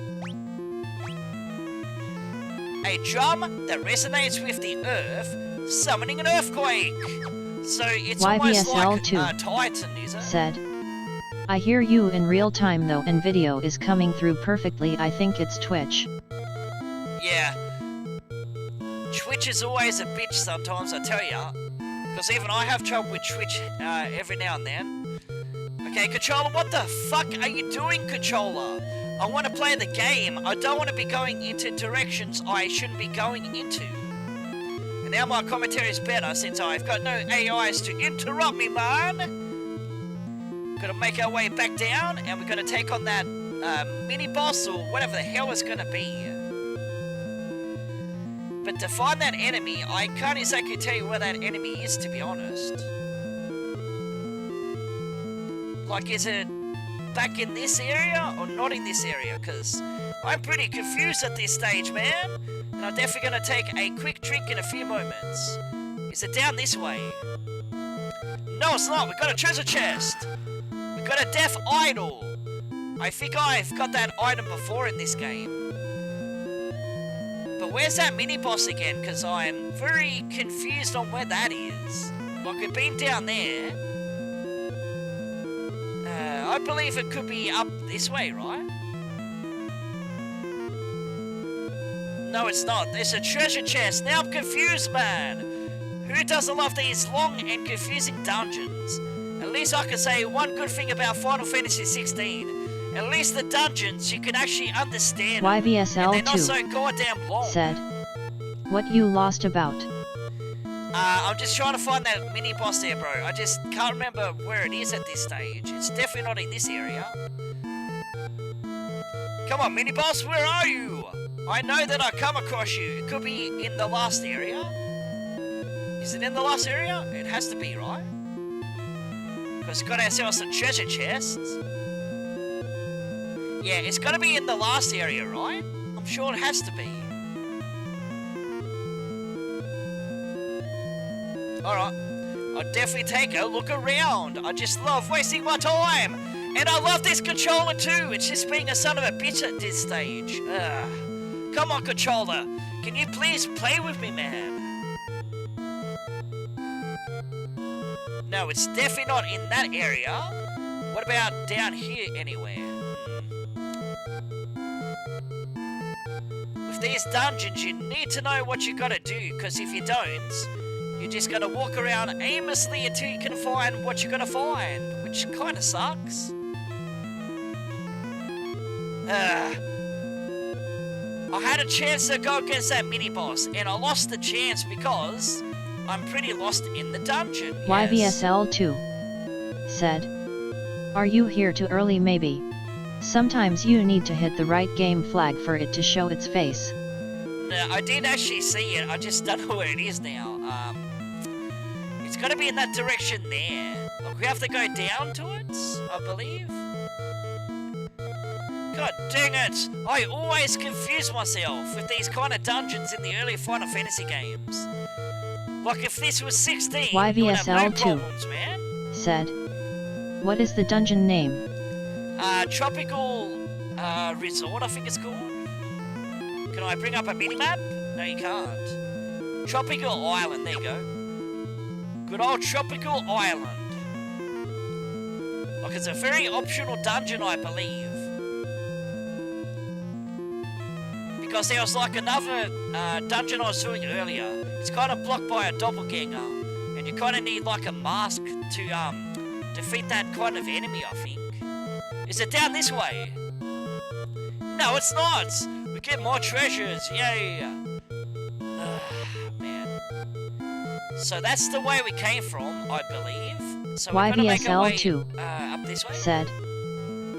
A drum that resonates with the earth, summoning an earthquake. So it's almost like Titan, is it? Said. I hear you in real time though, and video is coming through perfectly. I think it's Twitch. Yeah. Twitch is always a bitch sometimes, I tell ya. Because even I have trouble with Twitch every now and then. Okay, controller, what the fuck are you doing, controller? I want to play the game. I don't want to be going into directions I shouldn't be going into. And now my commentary is better since I've got no AIs to interrupt me, man. Gotta make our way back down, and we're gonna take on that mini-boss, or whatever the hell it's gonna be. But to find that enemy, I can't exactly tell you where that enemy is, to be honest. Like, is it back in this area, or not in this area? Because I'm pretty confused at this stage, man. And I'm definitely gonna take a quick drink in a few moments. Is it down this way? No, it's not. We've got a treasure chest. Got a deaf idol. I think I've got that item before in this game. But where's that mini-boss again? Because I'm very confused on where that is. Like, we've been down there. I believe it could be up this way, right? No, it's not. There's a treasure chest. Now I'm confused, man. Who doesn't love these long and confusing dungeons? At least I can say one good thing about Final Fantasy 16. At least the dungeons you can actually understand. YVSL2 they're not so goddamn long. Said. What you lost about? I'm just trying to find that mini boss there, bro. I just can't remember where it is at this stage. It's definitely not in this area. Come on, mini boss, where are you? I know that I come across you. It could be in the last area. Is it in the last area? It has to be, right? Because we've got ourselves some treasure chests. Yeah, it's got to be in the last area, right? I'm sure it has to be. Alright, I'll definitely take a look around. I just love wasting my time. And I love this controller too. It's just being a son of a bitch at this stage. Come on, controller. Can you please play with me, man? No, it's definitely not in that area. What about down here anywhere? With these dungeons, you need to know what you gotta do, because if you don't, you're just gonna walk around aimlessly until you can find what you're gonna find, which kinda sucks. I had a chance to go against that mini-boss, and I lost the chance because I'm pretty lost in the dungeon. Yes. YVSL2 said. Are you here too early maybe? Sometimes you need to hit the right game flag for it to show its face. No, I did actually see it, I just don't know where it is now. It's gotta be in that direction there. Look, we have to go down to it, I believe. God dang it! I always confuse myself with these kind of dungeons in the early Final Fantasy games. Like if this was 16, you would have no problems, man. Said. What is the dungeon name? Tropical Resort, I think it's called. Can I bring up a mini-map? No, you can't. Tropical Island, there you go. Good old Tropical Island. Like it's a very optional dungeon, I believe. Because there was like another dungeon I was doing earlier. It's kind of blocked by a doppelganger, and you kind of need like a mask to defeat that kind of enemy, I think. Is it down this way? No, it's not. We get more treasures. Yay. Man. So that's the way we came from, I believe. So we're gonna make our way up this way. Said.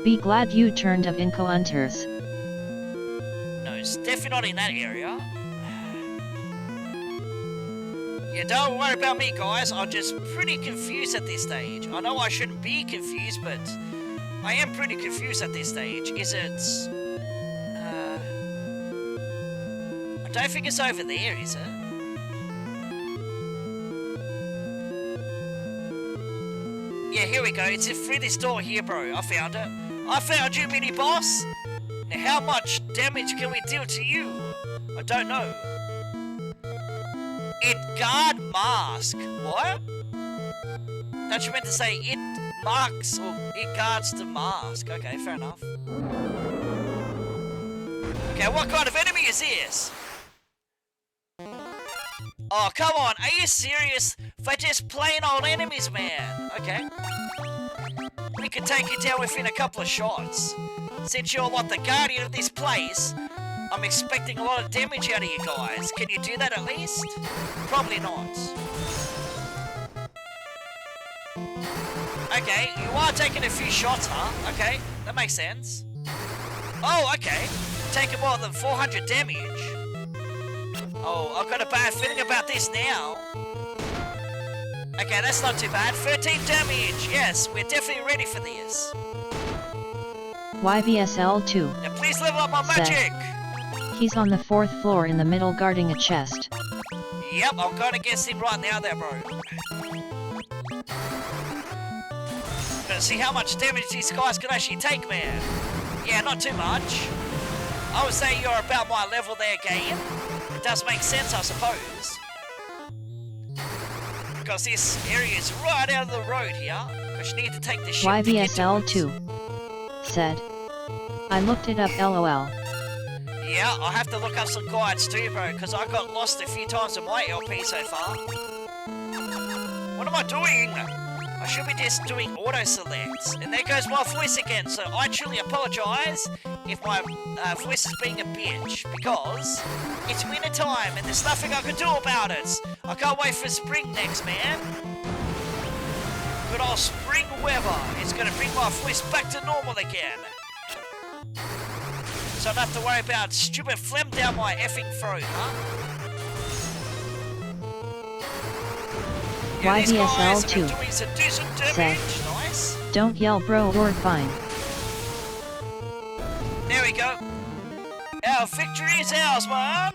Be glad you turned of Inco Hunters. No, it's definitely not in that area. Yeah, don't worry about me, guys. I'm just pretty confused at this stage. I know I shouldn't be confused, but I am pretty confused at this stage. Is it... I don't think it's over there, is it? Yeah, here we go. It's through this door here, bro. I found it. I found you, mini-boss. Now, how much damage can we deal to you? I don't know. It guard mask. What? Don't you meant to say it marks or it guards the mask? Okay, fair enough. Okay, what kind of enemy is this? Oh, come on. Are you serious? They're just plain old enemies, man. Okay. We could take you down within a couple of shots. Since you're like the guardian of this place, I'm expecting a lot of damage out of you guys. Can you do that at least? Probably not. Okay, you are taking a few shots, huh? Okay, that makes sense. Oh, okay. Taking more than 400 damage. Oh, I've got a bad feeling about this now. Okay, that's not too bad. 13 damage. Yes, we're definitely ready for this. YVSL2. Now please level up my magic. He's on the 4th floor in the middle guarding a chest. Yep, I'm going against him right now there, bro. Gonna see how much damage these guys can actually take, man. Yeah, not too much. I would say you're about my level there, game. It does make sense, I suppose. Because this area is right out of the road here. Because you need to take the ship YVSL2 said. I looked it up, lol. Yeah, I'll have to look up some guides too, bro, because I got lost a few times in my LP so far. What am I doing? I should be just doing auto-select. And there goes my voice again, so I truly apologise if my voice is being a bitch, because it's winter time and there's nothing I can do about it. I can't wait for spring next, man. Good old spring weather is going to bring my voice back to normal again. So I don't have to worry about stupid phlegm down my effing throat, huh? Yeah, YVSL2 said, nice. Don't yell bro or fine. There we go. Our victory is ours, man.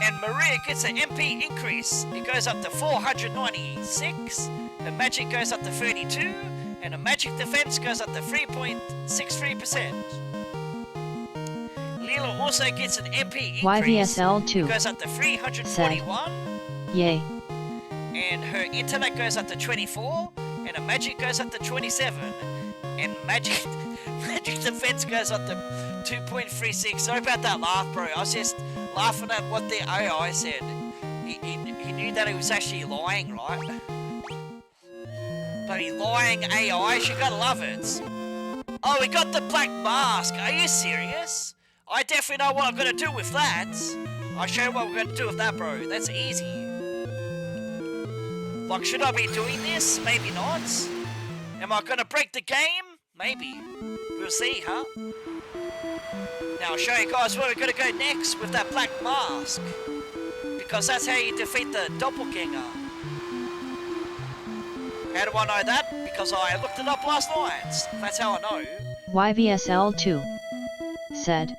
And Maria gets an MP increase. It goes up to 496. The magic goes up to 32. And the magic defense goes up to 3.63%. Lilo also gets an MP increase. YVSL2 it goes up to 341. Yay. And her intellect goes up to 24, and her magic goes up to 27, and magic defense goes up to 2.36. Sorry about that laugh, bro. I was just laughing at what the AI said. He knew that he was actually lying, right? But he lying AI, you gotta love it. Oh, we got the black mask. Are you serious? I definitely know what I'm gonna do with that. I'll show you what we're gonna do with that, bro. That's easy. Like, should I be doing this? Maybe not. Am I gonna break the game? Maybe. We'll see, huh? Now I'll show you guys where we're gonna go next with that black mask. Because that's how you defeat the doppelganger. How do I know that? Because I looked it up last night. That's how I know. YVSL2 said.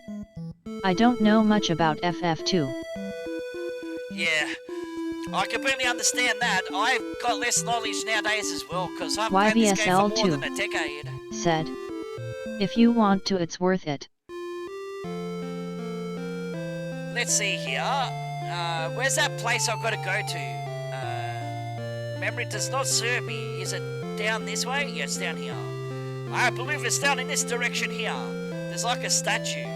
I don't know much about FF2. Yeah. I completely understand that. I've got less knowledge nowadays as well, because I've played this game for more than a decade. Said. If you want to, it's worth it. Let's see here. Where's that place I've got to go to? Memory does not serve me. Is it down this way? Yeah, it's down here. I believe it's down in this direction here. There's like a statue.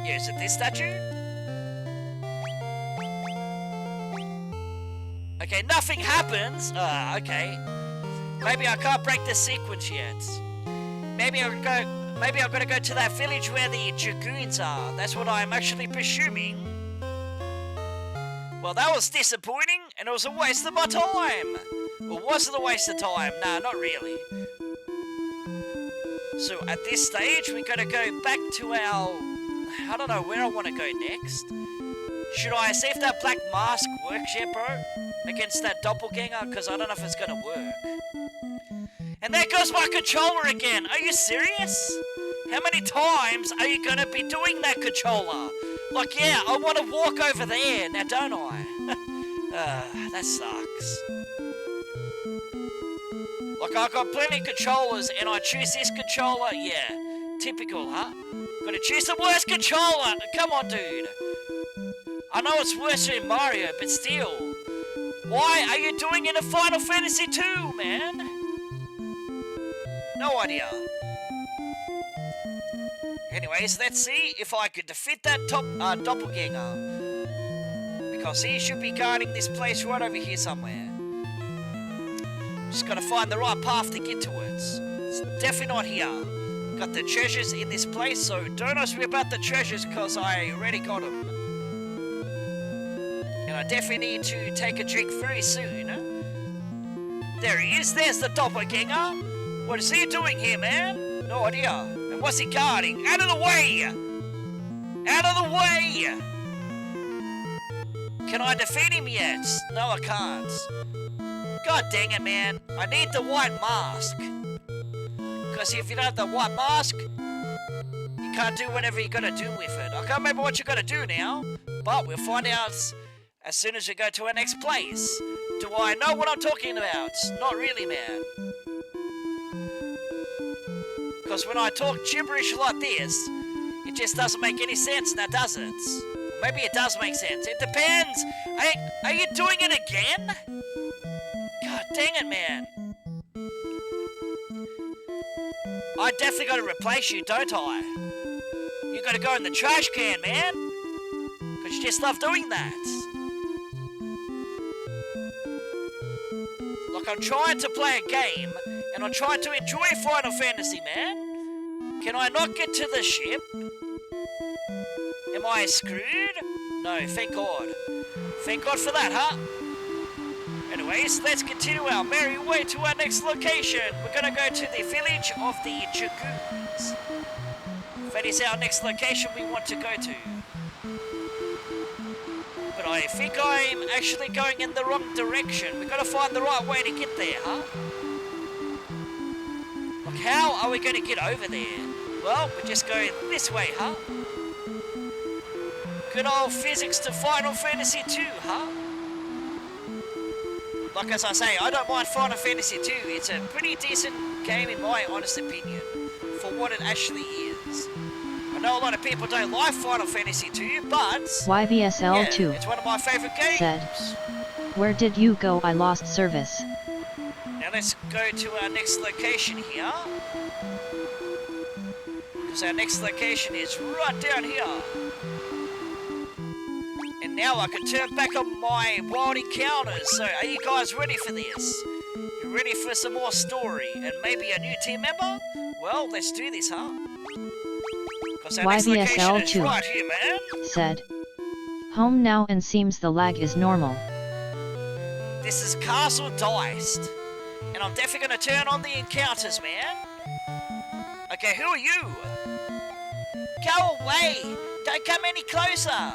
Yeah, is it this statue? Okay, nothing happens. Okay. Maybe I can't break the sequence yet. Maybe I've got to go to that village where the dragoons are. That's what I'm actually presuming. Well, that was disappointing, and it was a waste of my time. Well, was it a waste of time? Nah, not really. So at this stage, we got to go back to our... I don't know where I want to go next. Should I see if that black mask works yet, bro? Against that doppelganger? Because I don't know if it's going to work. And there goes my controller again. Are you serious? How many times are you going to be doing that, controller? Like, yeah, I want to walk over there, now don't I? That sucks. Like, I've got plenty of controllers, and I choose this controller. Yeah, typical, huh? Gotta choose the worst controller. Come on, dude. I know it's worse than Mario, but still. Why are you doing it in Final Fantasy 2, man? No idea. Anyways, let's see if I could defeat that doppelganger. Because he should be guarding this place right over here somewhere. Just gotta find the right path to get to it. It's definitely not here. Got the treasures in this place, so don't ask me about the treasures because I already got them. And I definitely need to take a drink very soon. There he is, there's the doppelganger. What is he doing here, man? No idea. And what's he guarding? Out of the way! Out of the way! Can I defeat him yet? No, I can't. God dang it, man. I need the white mask. Because if you don't have the white mask, you can't do whatever you gotta do with it. I can't remember what you gotta do now, but we'll find out as soon as we go to our next place. Do I know what I'm talking about? Not really, man. Because when I talk gibberish like this, it just doesn't make any sense now, does it? Maybe it does make sense. It depends. Are you doing it again? God dang it, man. I definitely got to replace you, don't I? You got to go in the trash can, man. Because you just love doing that. Like, I'm trying to play a game, and I'm trying to enjoy Final Fantasy, man. Can I not get to the ship? Am I screwed? No, thank God. Thank God for that, huh? Anyways, let's continue our merry way to our next location. We're gonna go to the village of the Dragoons. That is our next location we want to go to. But I think I'm actually going in the wrong direction. We gotta find the right way to get there, huh? Like, how are we gonna get over there? Well, we just go this way, huh? Good old physics to Final Fantasy 2, huh? Like as I say, I don't mind Final Fantasy 2. It's a pretty decent game in my honest opinion, for what it actually is. I know a lot of people don't like Final Fantasy 2, but... YVSL2 yeah, it's one of my favourite games. said, "Where did you go? I lost service." Now let's go to our next location here. Because our next location is right down here. And now I can turn back on my wild encounters. So are you guys ready for this? You ready for some more story and maybe a new team member? Well, let's do this, huh? Because our next location is right here, man. Said, "Home now and seems the lag is normal." This is Castle Diced. And I'm definitely going to turn on the encounters, man. Okay, who are you? Go away! Don't come any closer!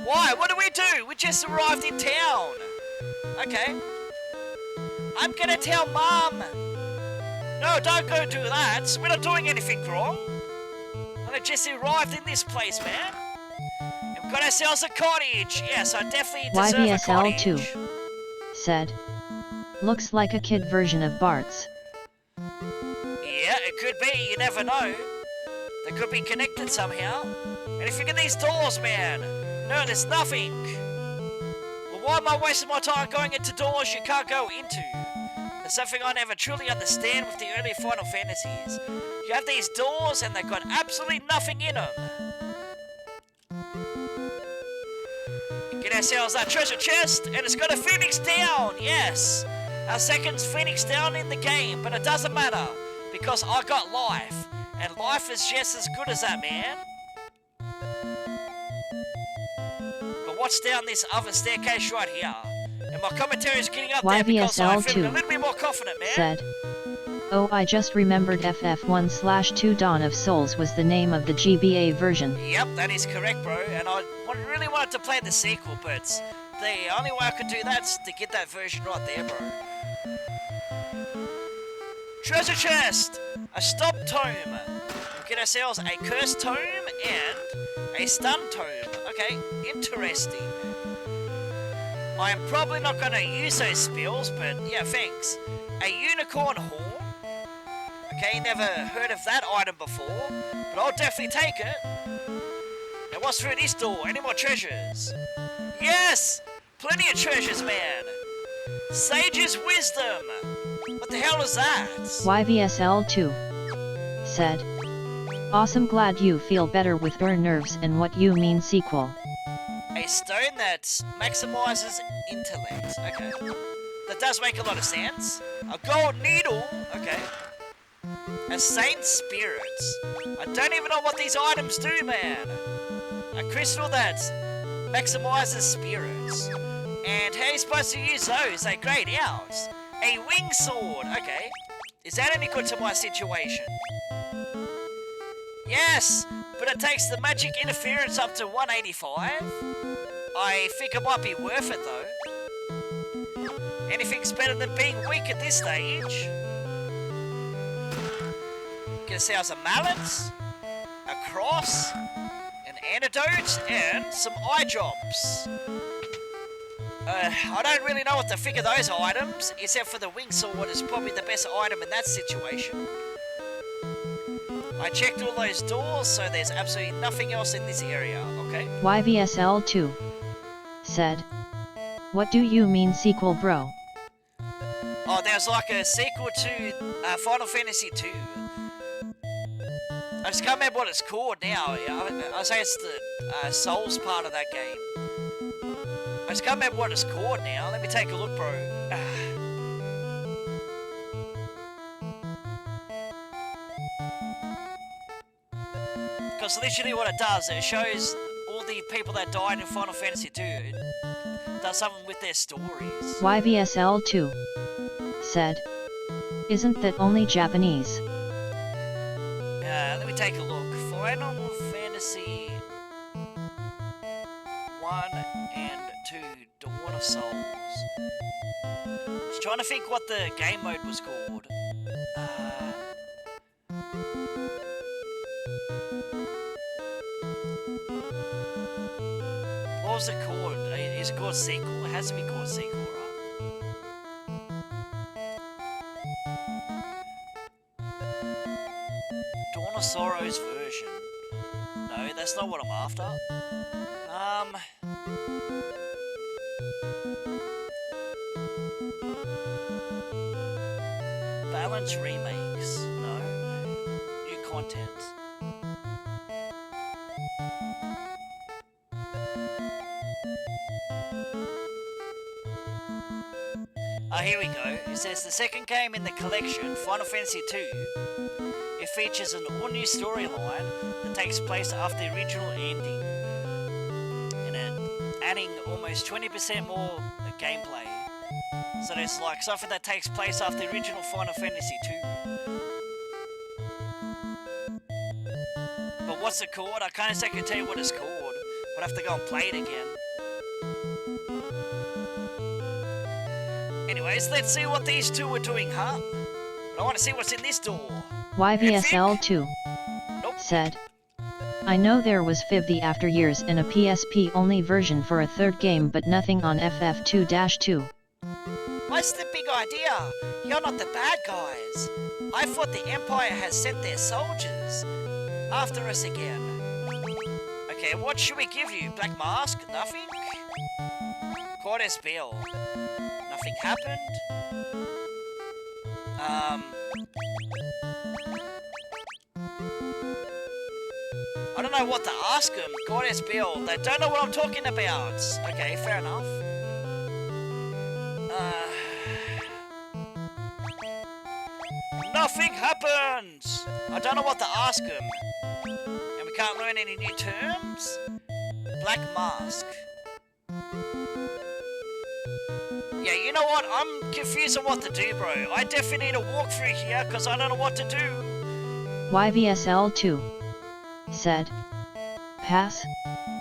Why? What do we do? We just arrived in town. Okay. I'm gonna tell Mom. No, don't go do that. We're not doing anything wrong. I just arrived in this place, man. And we've got ourselves a cottage. Yes, I definitely deserve a cottage. YVSL2 said, "Looks like a kid version of Bart's." Yeah, it could be. You never know. They could be connected somehow. And if you get these doors, man. No, there's nothing. Well, why am I wasting my time going into doors you can't go into? There's something I never truly understand with the early Final Fantasies. You have these doors and they've got absolutely nothing in them. Get ourselves that treasure chest, and it's got a Phoenix down, yes. Our second Phoenix down in the game, but it doesn't matter, because I got life, and life is just as good as that, man. But what's down this other staircase right here? And my commentary is getting up there because I'm feeling a little bit more confident, man. Said, oh, I just remembered FF1/2 Dawn of Souls was the name of the GBA version. Yep, that is correct, bro, and I really wanted to play the sequel, but the only way I could do that is to get that version right there, bro. Treasure chest! A stop tome. We'll get ourselves a cursed tome and a stun tome. Okay, interesting. I am probably not going to use those spells, but yeah, thanks. A unicorn horn. Okay, never heard of that item before, but I'll definitely take it. Now what's through this door? Any more treasures? Yes! Plenty of treasures, man! Sage's wisdom! What the hell is that? YVSL2 said, awesome, glad you feel better with your nerves and what you mean sequel. A stone that maximizes intellect. Okay. That does make a lot of sense. A gold needle. Okay. A saint spirit. I don't even know what these items do, man. A crystal that maximizes spirits. And how are you supposed to use those? They grade out. A wing sword. Okay. Is that any good to my situation? Yes, but it takes the magic interference up to 185. I think it might be worth it though. Anything's better than being weak at this stage. Get ourselves a mallet, a cross, an antidote, and some eye drops. I don't really know what to think of those items, except for the wing sword is probably the best item in that situation. I checked all those doors, so there's absolutely nothing else in this area, okay? YVSL2 said, what do you mean sequel, bro? Oh, there's like a sequel to Final Fantasy 2. I just can't remember what it's called now. I say it's the Souls part of that game. I just can't remember what it's called now. Let me take a look, bro. Because literally what it does, it shows all the people that died in Final Fantasy 2. It does something with their stories. YVSL2 said, isn't that only Japanese? Let me take a look. Final Fantasy 1 and 2, Dawn of Souls. Just trying to think what the game mode was called. What was it called? Is it called sequel? It has to be called sequel, right? Dawn of Sorrows version. No, that's not what I'm after. Balance remakes. No. New content. Here we go. It says the second game in the collection, Final Fantasy 2. It features an all-new storyline that takes place after the original ending, and adding almost 20% more gameplay. So there's like something that takes place after the original Final Fantasy 2. But what's it called? I can't exactly tell you what it's called. I'd have to go and play it again. Anyways, let's see what these two are doing, huh? But I want to see what's in this door. YVSL2 said, I know there was 50 after years in a PSP only version for a third game, but nothing on FF2-2. What's the big idea? You're not the bad guys. I thought the Empire has sent their soldiers after us again. Okay, what should we give you? Black Mask? Nothing? Cordes Bell. Nothing happened. know what to ask them. Goddess Bill, they don't know what I'm talking about. Okay, fair enough. Nothing happens! I don't know what to ask them. And we can't learn any new terms? Black mask. Yeah, you know what? I'm confused on what to do, bro. I definitely need a walkthrough here because I don't know what to do. YVSL2 said, pass,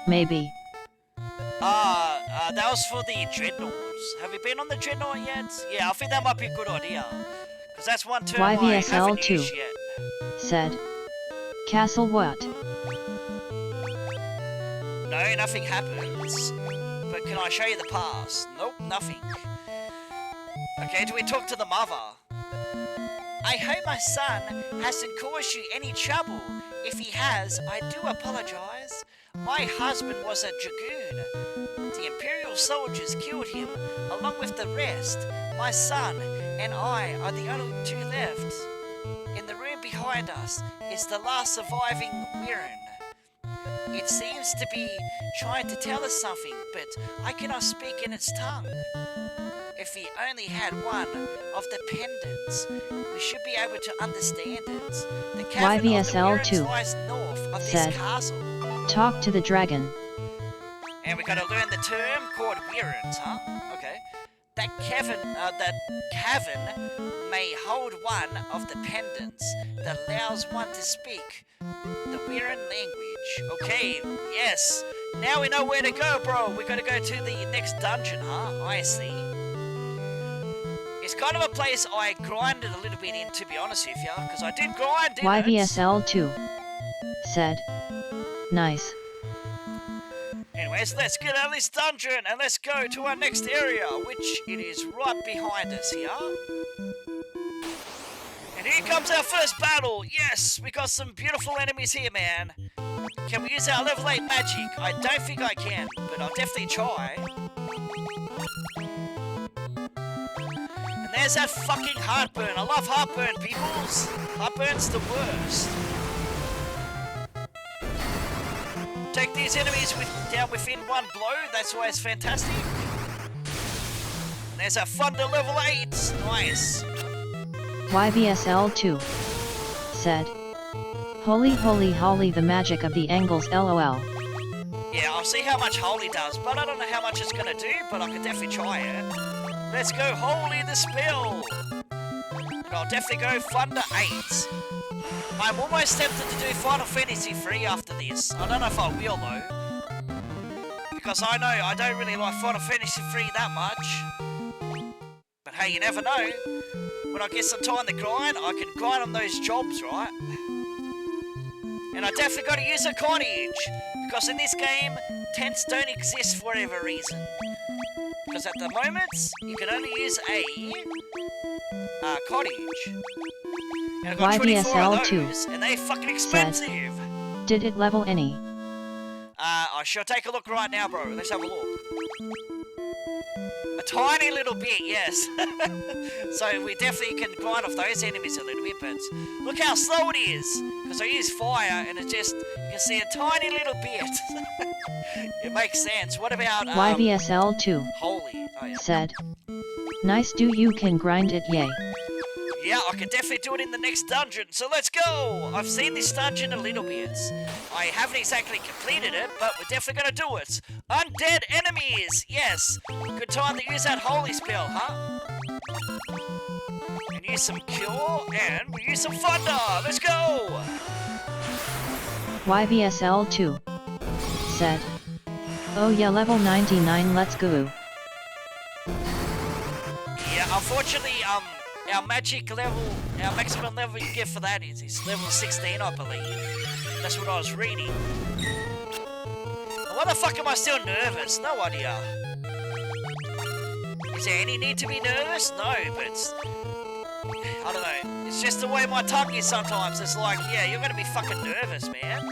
maybe. That was for the Dreadnoughts. Have you been on the Dreadnought yet? Yeah, I think that might be a good idea. Because that's one term I haven't used yet. Said, castle what? No, nothing happens. But can I show you the past? Nope, nothing. Okay, do we talk to the mother? I hope my son hasn't caused you any trouble. If he has, I do apologize. My husband was a dragoon. The Imperial soldiers killed him along with the rest. My son and I are the only two left. In the room behind us is the last surviving Mirren. It seems to be trying to tell us something, but I cannot speak in its tongue. If we only had one of the pendants, we should be able to understand it. The cavern of the Mirrens lies north of this castle. Talk to the dragon. And we gotta learn the term called Mirrens, huh? Okay. That cavern may hold one of the pendants that allows one to speak the Mirren language. Okay, yes. Now we know where to go, bro. We gotta go to the next dungeon, huh? I see. It's kind of a place I grinded a little bit in, to be honest with you, because I did grind in YVSL2 said, nice. Anyways, let's get out of this dungeon and let's go to our next area, which it is right behind us here. And here comes our first battle. Yes, we got some beautiful enemies here, man. Can we use our level 8 magic? I don't think I can, but I'll definitely try. And there's that fucking heartburn. I love heartburn, peoples. Heartburn's the worst. Take these enemies down within one blow. That's why it's fantastic. And there's a Thunder level 8. Nice. YVSL2 said, holy holy holy, the magic of the angles, lol. Yeah, I'll see how much holy does, but I don't know how much it's gonna do, but I can definitely try it. Let's go holy the spell. And I'll definitely go Thunder 8. I'm almost tempted to do Final Fantasy 3 after this. I don't know if I will though. Because I know I don't really like Final Fantasy 3 that much. But hey, you never know. When I get some time to grind, I can grind on those jobs, right? And I definitely got to use a cottage. Because in this game, tents don't exist for whatever reason. Because at the moment, you can only use a cottage. And I've got 24 of those, and they're fucking expensive. Said, did it level any? I shall take a look right now, bro. Let's have a look. A tiny little bit, yes. So we definitely can grind off those enemies a little bit, but look how slow it is. Because I use fire, and it just, you can see a tiny little bit. It makes sense. What about, YVSL2 holy? Oh, yeah. Said, nice, do you can grind it, yay. Yeah, I can definitely do it in the next dungeon, so let's go! I've seen this dungeon a little bit. I haven't exactly completed it, but we're definitely gonna do it. Undead enemies! Yes! Good time to use that holy spell, huh? And use some cure, and we use some thunder! Let's go! YVSL2 said, oh yeah, level 99, let's go. Yeah, unfortunately, our magic level, our maximum level you get for that is level 16, I believe. That's what I was reading. Why the fuck am I still nervous? No idea. Is there any need to be nervous? No, but I don't know. It's just the way my tongue is sometimes. It's like, yeah, you're gonna be fucking nervous, man.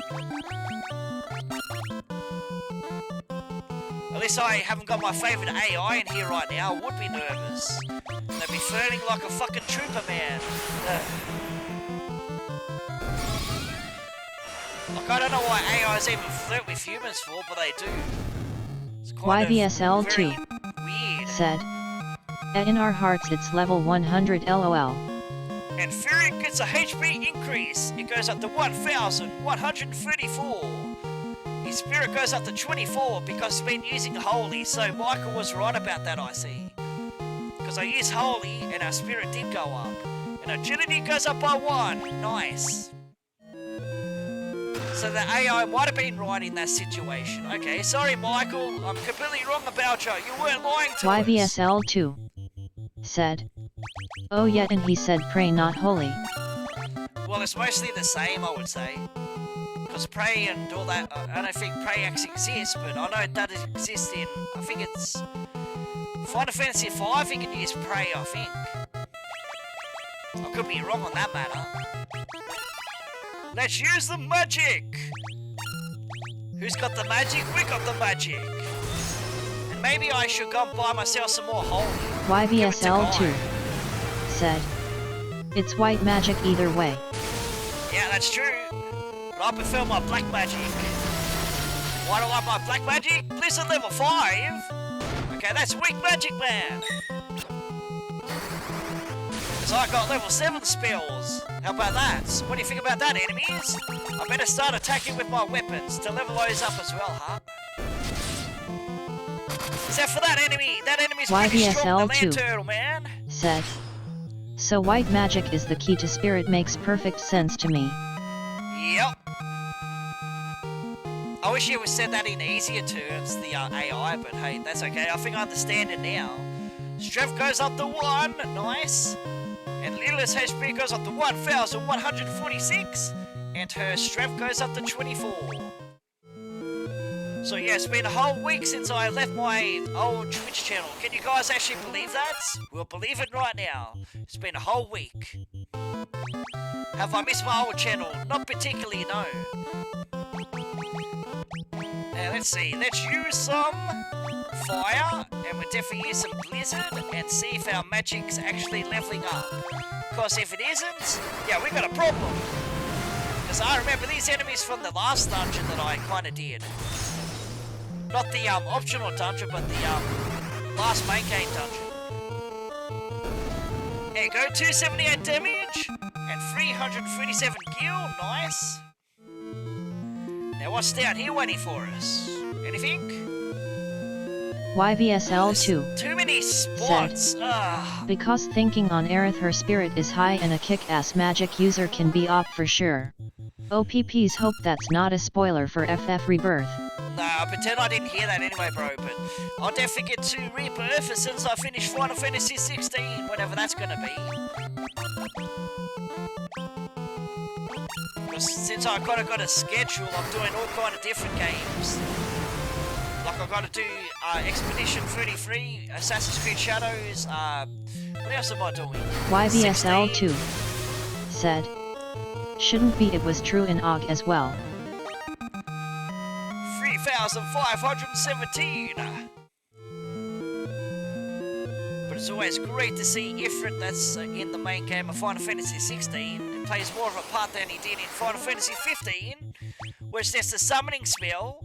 At least I haven't got my favourite AI in here right now. I would be nervous. They'd be feeling like a fucking trooper, man. I I don't know why AIs even flirt with humans for, but they do. It's kind YVSL2 very weird. said, in our hearts it's level 100 LOL. And Fury gets a HP increase. It goes up to 1,134. His spirit goes up to 24 because he's been using Holy. So Michael was right about that, I see. Because I used Holy and our spirit did go up. And agility goes up by 1. Nice. So the AI might have been right in that situation. Okay, sorry Michael, I'm completely wrong about you. You weren't lying to us. YVSL2 said, oh yeah, and he said pray not holy. Well, it's mostly the same, I would say. Because Prey and all that, I don't think Prey actually exists, but I know that exists in, I think it's Final Fantasy V, you can use Prey, I think. I could be wrong on that matter. Let's use the magic! Who's got the magic? We got the magic! And maybe I should go and buy myself some more holy. YVSL2 said, it's white magic either way. Yeah, that's true. But I prefer my black magic. Why do I like my black magic? Blizzard level 5? Okay, that's weak magic, man. Because I got level 7 spells. How about that? What do you think about that, enemies? I better start attacking with my weapons to level those up as well, huh? Except for that enemy. That enemy's pretty strong, the land turtle, man. Said, so white magic is the key to spirit makes perfect sense to me. Yep. I wish you would said that in easier terms, the AI, but hey, that's okay. I think I understand it now. Strength goes up to 1, nice. And Lila's HP goes up to 1,146. And her strength goes up to 24. So yeah, it's been a whole week since I left my old Twitch channel. Can you guys actually believe that? We'll believe it right now. It's been a whole week. Have I missed my old channel? Not particularly, no. Now let's see, let's use some fire, and we'll definitely use some blizzard, and see if our magic's actually leveling up. Because if it isn't, yeah, we got a problem. Because I remember these enemies from the last dungeon that I kind of did. Not the optional dungeon, but the last main game dungeon. There you go, 278 damage, and 337 gil, nice. Now what's down here waiting for us? Anything? YVSL2 Too many spots. because thinking on Aerith her spirit is high and a kick-ass magic user can be op for sure. OPPs hope that's not a spoiler for FF Rebirth. Nah, pretend I didn't hear that anyway, bro, but I'll definitely get to Rebirth as soon as I finish Final Fantasy 16, whatever that's gonna be. Because since I kind of got a schedule, I'm doing all kind of different games. Like I got to do Expedition 33, Assassin's Creed Shadows, what else am I doing? YVSL2 said, shouldn't be it was true in OG as well. 3,517! But it's always great to see Ifrit that's in the main game of Final Fantasy 16. It plays more of a part than he did in Final Fantasy 15, where it's just a summoning spell.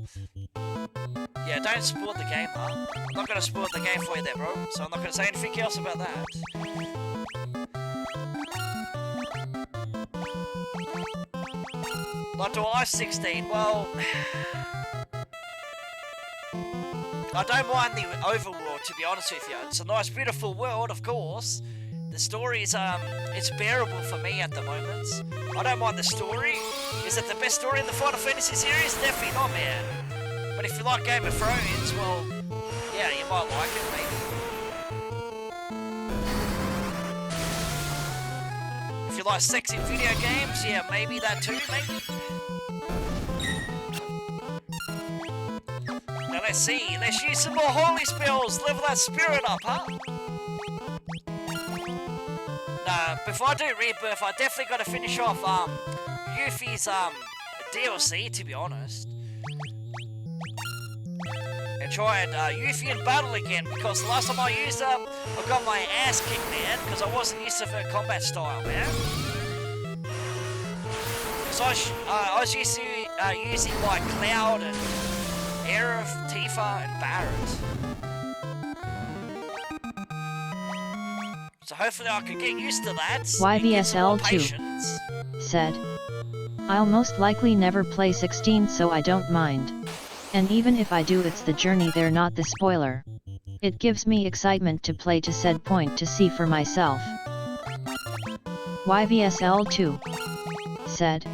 Yeah, don't spoil the game, huh? I'm not going to spoil the game for you there, bro, so I'm not going to say anything else about that. Not to I-16, well... I don't mind the overworld, to be honest with you. It's a nice, beautiful world, of course. The story is, it's bearable for me at the moment. I don't mind the story. Is it the best story in the Final Fantasy series? Definitely not, man. But if you like Game of Thrones, well, yeah, you might like it, maybe. If you like sex in video games, yeah, maybe that too, maybe. Now let's see, let's use some more holy spells, level that spirit up, huh? Nah, before I do Rebirth, I definitely got to finish off Yuffie's DLC, to be honest. And try Yuffie in battle again, because the last time I used her, I got my ass kicked, man, because I wasn't used to her combat style, man. Because I was used to using like Cloud and Aerith, Tifa, and Barret. So hopefully I can get used to that. YVSL2 said, I'll most likely never play 16, so I don't mind. And even if I do, it's the journey there, not the spoiler. It gives me excitement to play to said point to see for myself. YVSL2 said,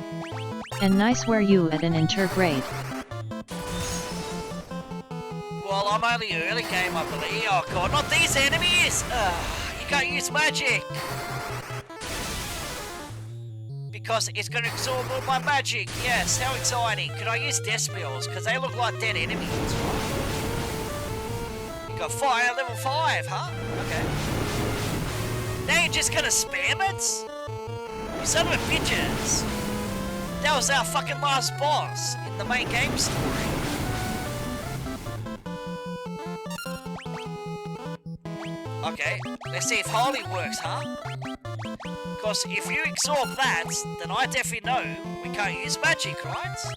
and nice where you at an intergrade. Well, I'm only early game, I believe. Oh god, not these enemies! You can't use magic! Because it's going to absorb all my magic. Yes, how exciting. Can I use death spells? Because they look like dead enemies, right? You got fire level 5, huh? Okay. Now you're just going to spam it? You son of a bitches. That was our fucking last boss in the main game story. Okay, let's see if Holy works, huh? Because if you absorb that, then I definitely know we can't use magic, right? So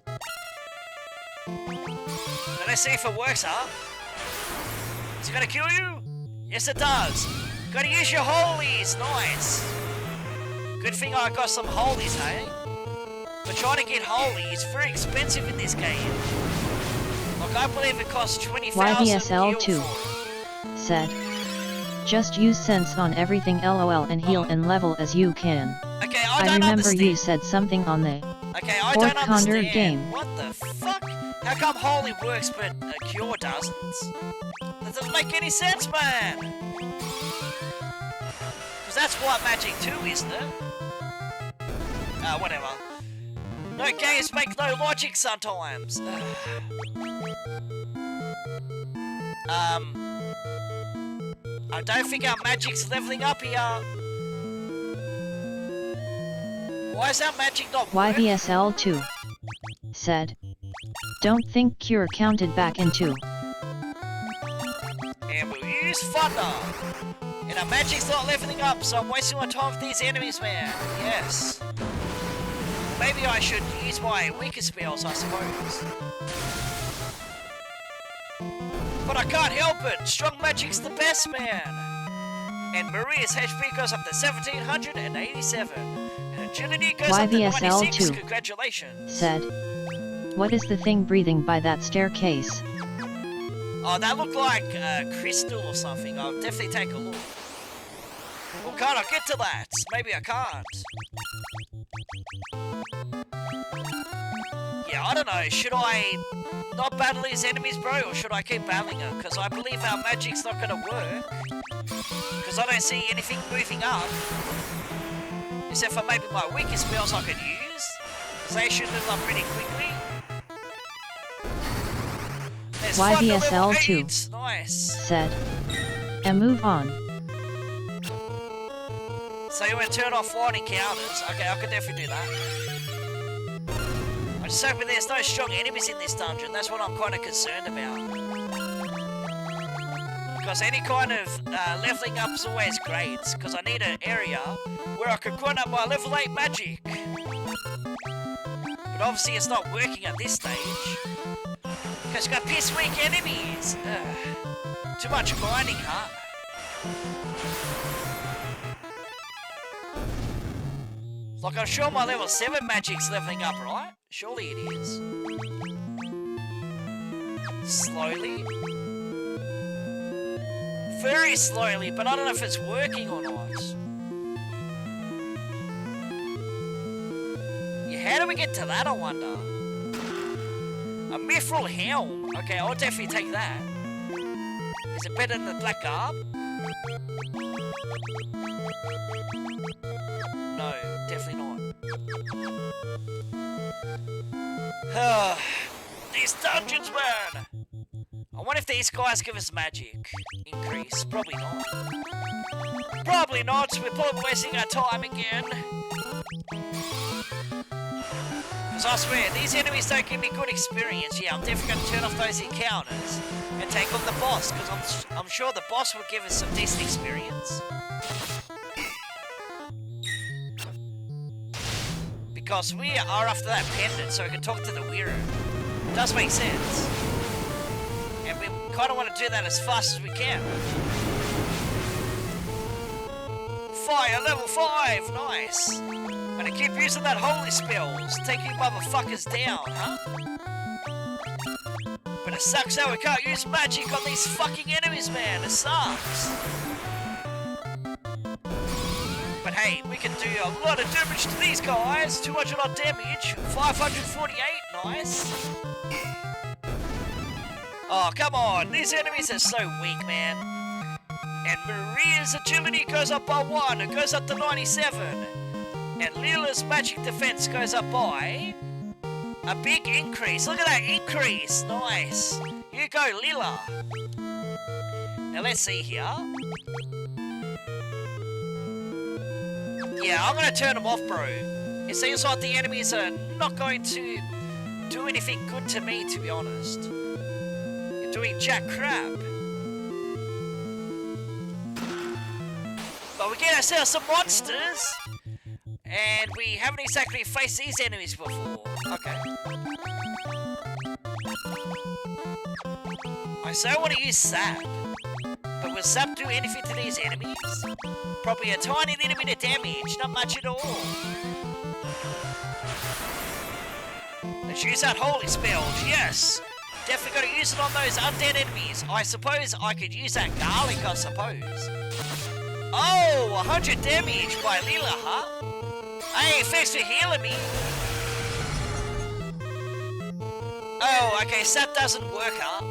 let's see if it works, huh? Is it gonna kill you? Yes, it does. Gotta use your holies, nice. Good thing I got some holies, hey? But trying to get holy is very expensive in this game. Like, I believe it costs 20,000 YVSL2 said, just use sense on everything lol and heal and level as you can. Okay, I remember understand. you said something on the okay, I Fort don't Condor understand. game. What the fuck? How come holy works but cure doesn't? That doesn't make any sense, man. Because that's white magic too, isn't it? Whatever. No games make no logic sometimes. I don't think our magic's leveling up here. Why is our magic not working? YVSL2 said, don't think cure counted back into. And we'll use thunder. And our magic's not leveling up, so I'm wasting my time with these enemies, man. Yes. Maybe I should use my weaker spells, I suppose. But I can't help it. Strong magic's the best, man. And Maria's HP goes up to 1787. And agility goes up to 96. Congratulations. Said, what is the thing breathing by that staircase? Oh, that looked like crystal or something. I'll definitely take a look. Well, can't I get to that? Maybe I can't. Yeah, I don't know. Should I not battle these enemies, bro? Or should I keep battling them? Because I believe our magic's not going to work. Because I don't see anything moving up. Except for maybe my weaker spells I could use. Because they should move up pretty quickly. There's YVSL2 nice. said, and move on. So you want to turn off flying encounters? Okay, I could definitely do that. I'm just hoping there's no strong enemies in this dungeon. That's what I'm kind of concerned about. Because any kind of leveling up is always great. Because I need an area where I can grind up my level 8 magic. But obviously it's not working at this stage. Because it's got piss weak enemies. Too much grinding, huh? Like, I'm sure my level 7 magic's leveling up, right? Surely it is. Slowly. Very slowly, but I don't know if it's working or not. Yeah, how do we get to that, I wonder? A mithril helm. Okay, I'll definitely take that. Is it better than the black garb? No, definitely not. These dungeons, man! I wonder if these guys give us magic increase. Probably not. Probably not. We're probably wasting our time again. Because I swear, these enemies don't give me good experience. Yeah, I'm definitely going to turn off those encounters and take on the boss. Because I'm sure the boss will give us some decent experience. because we are after that pendant so we can talk to the Weirdo. Does make sense. And we kind of want to do that as fast as we can. Fire level 5, nice. Gonna keep using that holy spells, take you motherfuckers down, huh? But it sucks how we can't use magic on these fucking enemies, man. It sucks. But hey, we can do a lot of damage to these guys. 200 odd damage, 548, nice. Oh, come on. These enemies are so weak, man. And Maria's agility goes up by 1. It goes up to 97. And Lila's magic defense goes up by a big increase. Look at that increase. Nice. You go, Lila. Now let's see here. Yeah, I'm going to turn them off, bro. It seems like the enemies are not going to do anything good to me, to be honest. You're doing jack crap. But we get ourselves some monsters. And we haven't exactly faced these enemies before. Okay. I so want to use Sap. But will Sap do anything to these enemies? Probably a tiny little bit of damage, not much at all. Let's use that holy spells, yes! Definitely gotta use it on those undead enemies. I suppose I could use that garlic, I suppose. Oh, 100 damage by Lila, huh? Hey, thanks for healing me. Oh, okay, Sap doesn't work, huh?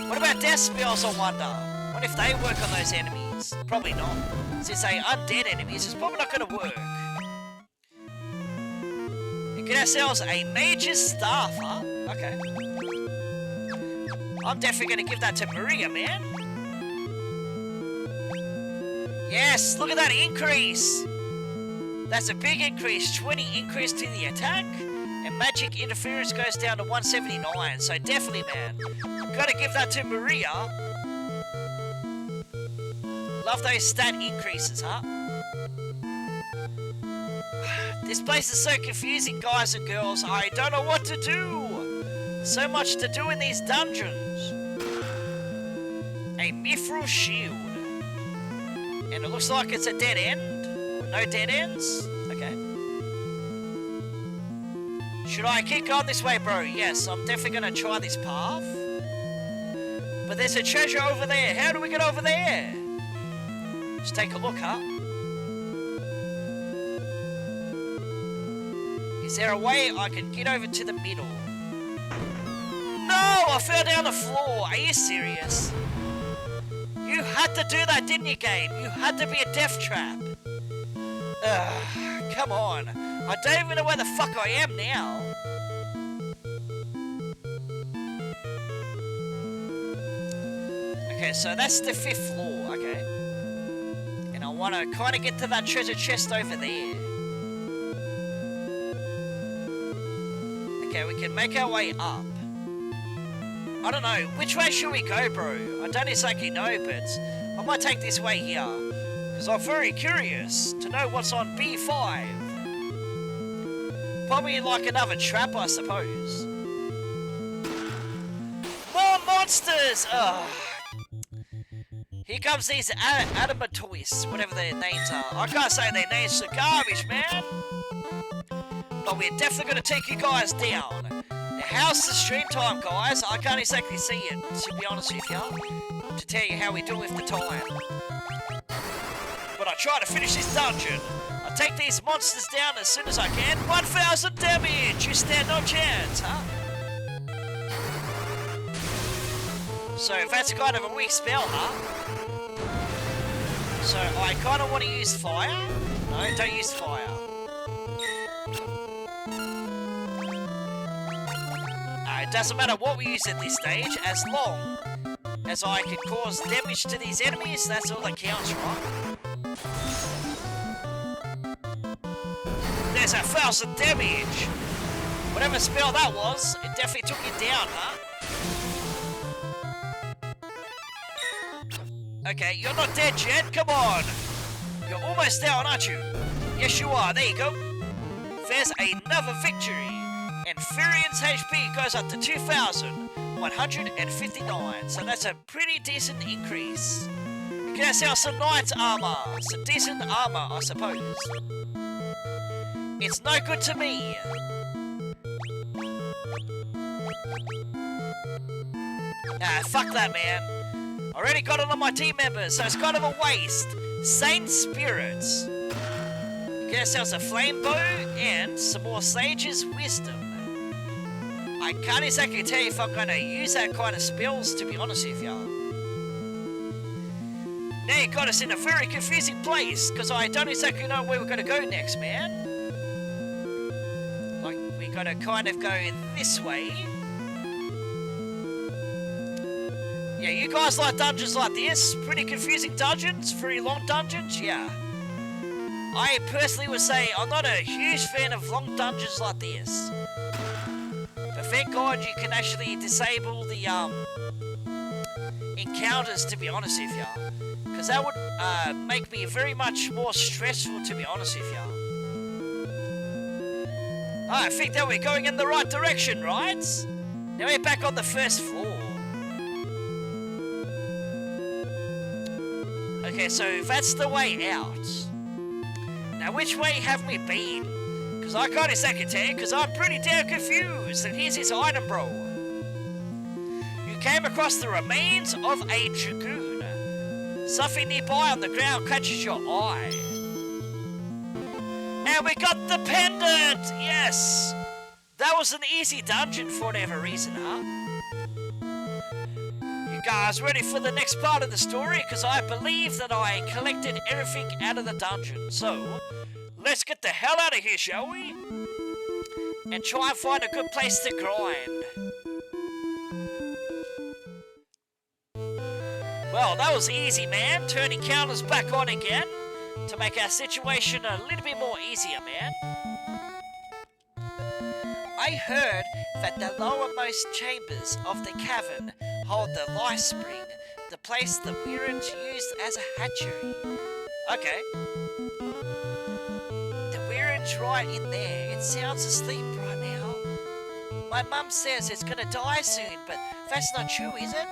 What about death spells, I wonder? What if they work on those enemies? Probably not. Since they're undead enemies, it's probably not gonna work. And get ourselves a mage's staff, huh? Okay. I'm definitely gonna give that to Maria, man. Yes, look at that increase. That's a big increase, 20 increase to the attack, and magic interference goes down to 179, so definitely, man. Gotta give that to Maria. Love those stat increases, huh? This place is so confusing, guys and girls. I don't know what to do. So much to do in these dungeons. A mithril shield. And it looks like it's a dead end. No dead ends? Okay. Should I keep going this way, bro? Yes, I'm definitely gonna try this path. But there's a treasure over there. How do we get over there? Let's take a look, huh? Is there a way I can get over to the middle? No! I fell down the floor. Are you serious? You had to do that, didn't you, game? You had to be a death trap. Come on. I don't even know where the fuck I am now. Okay, so that's the 5th floor, okay. And I want to kind of get to that treasure chest over there. Okay, we can make our way up. I don't know, which way should we go, bro? I don't exactly know, but I might take this way here. Because I'm very curious to know what's on B5. Probably like another trap, I suppose. More monsters! Ugh. Here comes these adamatoists, whatever their names are. I can't say their names, they're garbage, man. But we're definitely going to take you guys down. Now, how's the stream time, guys? I can't exactly see it, to be honest with you. To tell you how we do with the time. But I try to finish this dungeon. I take these monsters down as soon as I can. 1,000 damage! You stand no chance, huh? So that's kind of a weak spell, huh? So I kind of want to use fire. No, don't use fire. It doesn't matter what we use at this stage, as long as I can cause damage to these enemies, that's all that counts, right? There's 1,000 damage! Whatever spell that was, it definitely took you down, huh? Okay, you're not dead yet, come on! You're almost down, aren't you? Yes, you are, there you go. there's another victory. And Furian's HP goes up to 2,159. So that's a pretty decent increase. You can sell some knight's armor. Some decent armor, I suppose. It's no good to me. Nah, fuck that, man. I already got it on my team members, so it's kind of a waste. Saint Spirits. Get ourselves a flame bow and some more Sage's Wisdom. I can't exactly tell you if I'm going to use that kind of spells, to be honest with you. Now you got us in a very confusing place, because I don't exactly know where we're going to go next, man. Like, we got to kind of go this way. Yeah, you guys like dungeons like this? Pretty confusing dungeons? Very long dungeons? Yeah. I personally would say I'm not a huge fan of long dungeons like this. But thank God you can actually disable the encounters, to be honest with you. Because that would make me very much more stressful, to be honest with you. I think that we're going in the right direction, right? Now we're back on the first floor. Okay, so that's the way out. Now, which way have we been? Because I can't exactly tell you, because I'm pretty damn confused. And here's his item, bro. You came across the remains of a dragoon. Something nearby on the ground catches your eye. And we got the pendant! Yes! That was an easy dungeon for whatever reason, huh? You guys ready for the next part of the story? Because I believe that I collected everything out of the dungeon. So, let's get the hell out of here, shall we? And try and find a good place to grind. Well, that was easy, man. Turning counters back on again to make our situation a little bit more easier, man. I heard that the lowermost chambers of the cavern hold the life spring, the place the Wyrens used as a hatchery. Okay. The Wyrens right in there. It sounds asleep right now. My mum says it's gonna die soon, but that's not true, is it?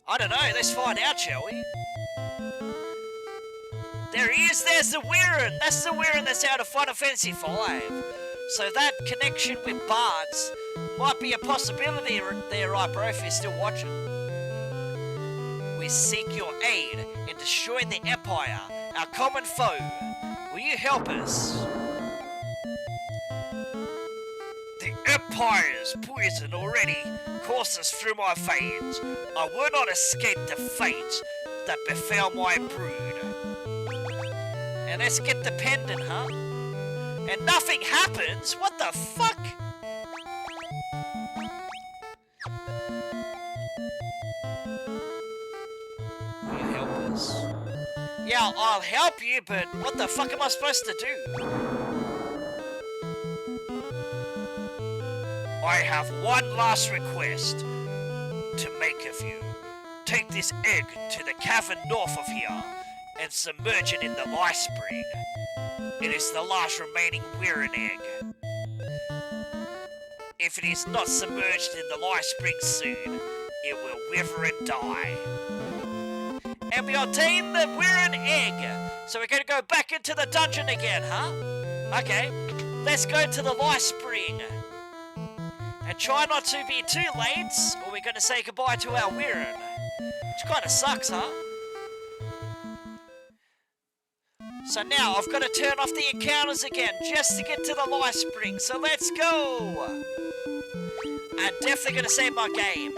I don't know, let's find out, shall we? There he is, there's the Wyren! That's the Wyren that's out of Final Fantasy V. So that connection with bards might be a possibility there, right, bro, if you're still watching. We seek your aid in destroying the Empire, our common foe. Will you help us? The Empire's poison already courses through my veins. I will not escape the fate that befell my brood. And let's get the pendant, huh? And nothing happens? What the fuck? Will you help us? Yeah, I'll help you, but what the fuck am I supposed to do? I have one last request to make of you. Take this egg to the cavern north of here and submerge it in the life spring. It is the last remaining Wyren egg. If it is not submerged in the life spring soon, it will wither and die. And we obtain the Wyren egg. So we're going to go back into the dungeon again, huh? Okay, let's go to the life spring. And try not to be too late, or we're going to say goodbye to our Wyren. Which kind of sucks, huh? So now I've got to turn off the encounters again just to get to the life spring. So let's go! I'm definitely going to save my game.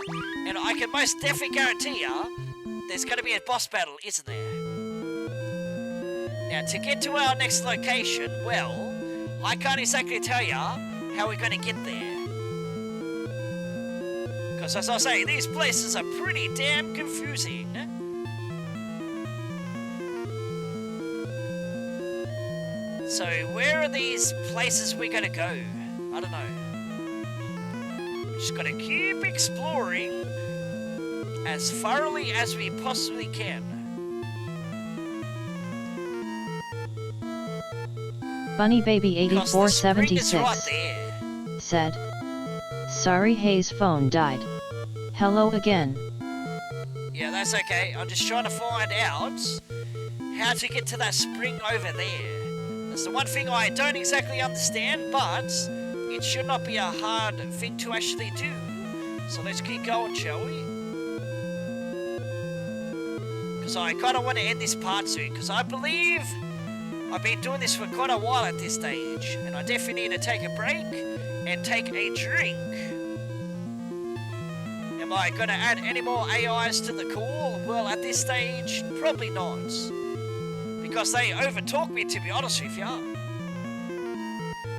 And I can most definitely guarantee you there's going to be a boss battle, isn't there? Now to get to our next location, well, I can't exactly tell you how we're going to get there. Because as I say, these places are pretty damn confusing. So where are these places we're gonna go? I don't know. We're just gonna keep exploring as thoroughly as we possibly can. Bunny Baby Because the spring is right 8476 there. said, "Sorry, Hayes' phone died. Hello again." Yeah, that's okay. I'm just trying to find out how to get to that spring over there. That's the one thing I don't exactly understand, but it should not be a hard thing to actually do. So let's keep going, shall we? Because I kind of want to end this part soon, because I believe I've been doing this for quite a while at this stage, and I definitely need to take a break and take a drink. Am I going to add any more AIs to the call? Well, at this stage, probably not. Because they overtalk me, to be honest with you.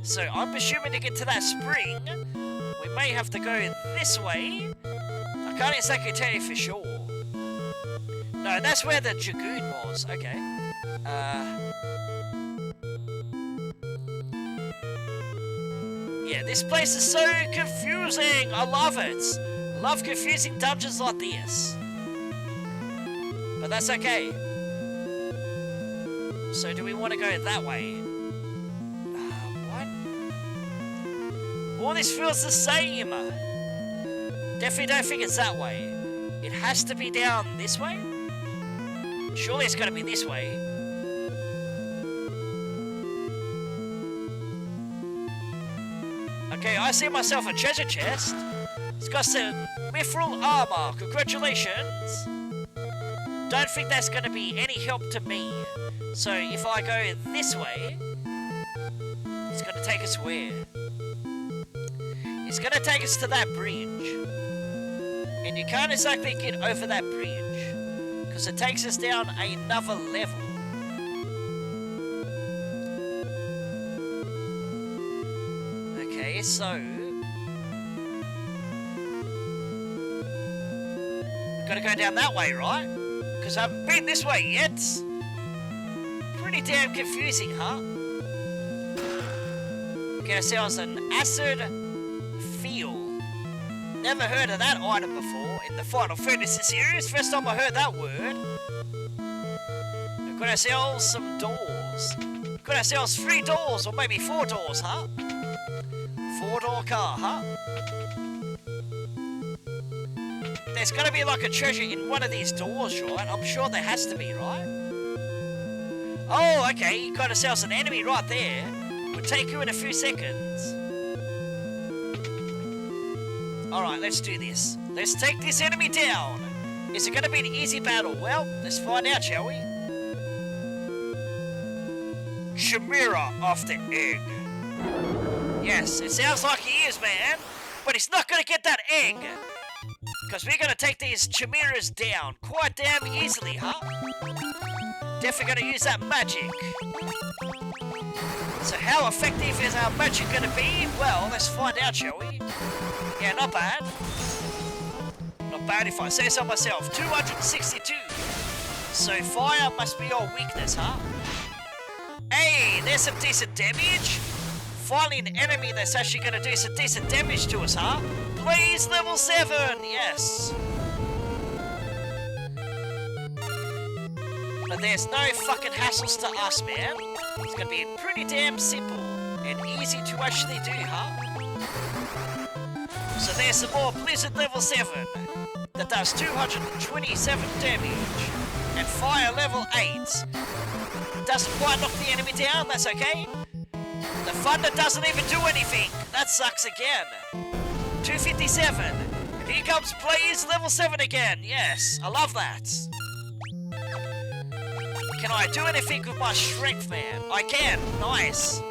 So I'm presuming to get to that spring, we may have to go this way. I can't exactly tell you for sure. No, that's where the Dragoon was. Okay. Yeah, this place is so confusing. I love it. Love confusing dungeons like this. But that's okay. So do we want to go that way? What? All this feels the same. Definitely don't think it's that way. It has to be down this way? Surely it's going to be this way. Okay, I see myself a treasure chest. It's got some mithril armor. Congratulations. Don't think that's going to be any help to me. So if I go this way, it's going to take us where? It's going to take us to that bridge. And you can't exactly get over that bridge, because it takes us down another level. Okay, so we've got to go down that way, right? Because I haven't been this way yet. Pretty damn confusing, huh? Get ourselves an acid feel. Never heard of that item before in the Final Fantasy series. First time I heard that word. We've got ourselves some doors. We've got ourselves 3 doors, or maybe 4 doors, huh? 4-door car, huh? There's gotta be like a treasure in one of these doors, right? I'm sure there has to be, right? Oh, okay, you got ourselves an enemy right there. We'll take you in a few seconds. Alright, let's do this. Let's take this enemy down. Is it gonna be an easy battle? Well, let's find out, shall we? Chimera of the egg. Yes, it sounds like he is, man. But he's not gonna get that egg. Because we're gonna take these chimeras down quite damn easily, huh? Definitely gonna use that magic. So how effective is our magic gonna be? Well, let's find out, shall we? Yeah, not bad. Not bad if I say so myself. 262. So fire must be your weakness, huh? Hey, there's some decent damage. Finally an enemy that's actually gonna do some decent damage to us, huh? Blaze level 7, yes. But there's no fucking hassles to us, man. It's gonna be pretty damn simple and easy to actually do, huh? So there's some more Blizzard level 7 that does 227 damage. And fire level 8 doesn't quite knock the enemy down, that's okay. The thunder doesn't even do anything. That sucks again. 257. And here comes Blaze level 7 again. Yes, I love that. Can I do anything with my strength, man? I can. Nice.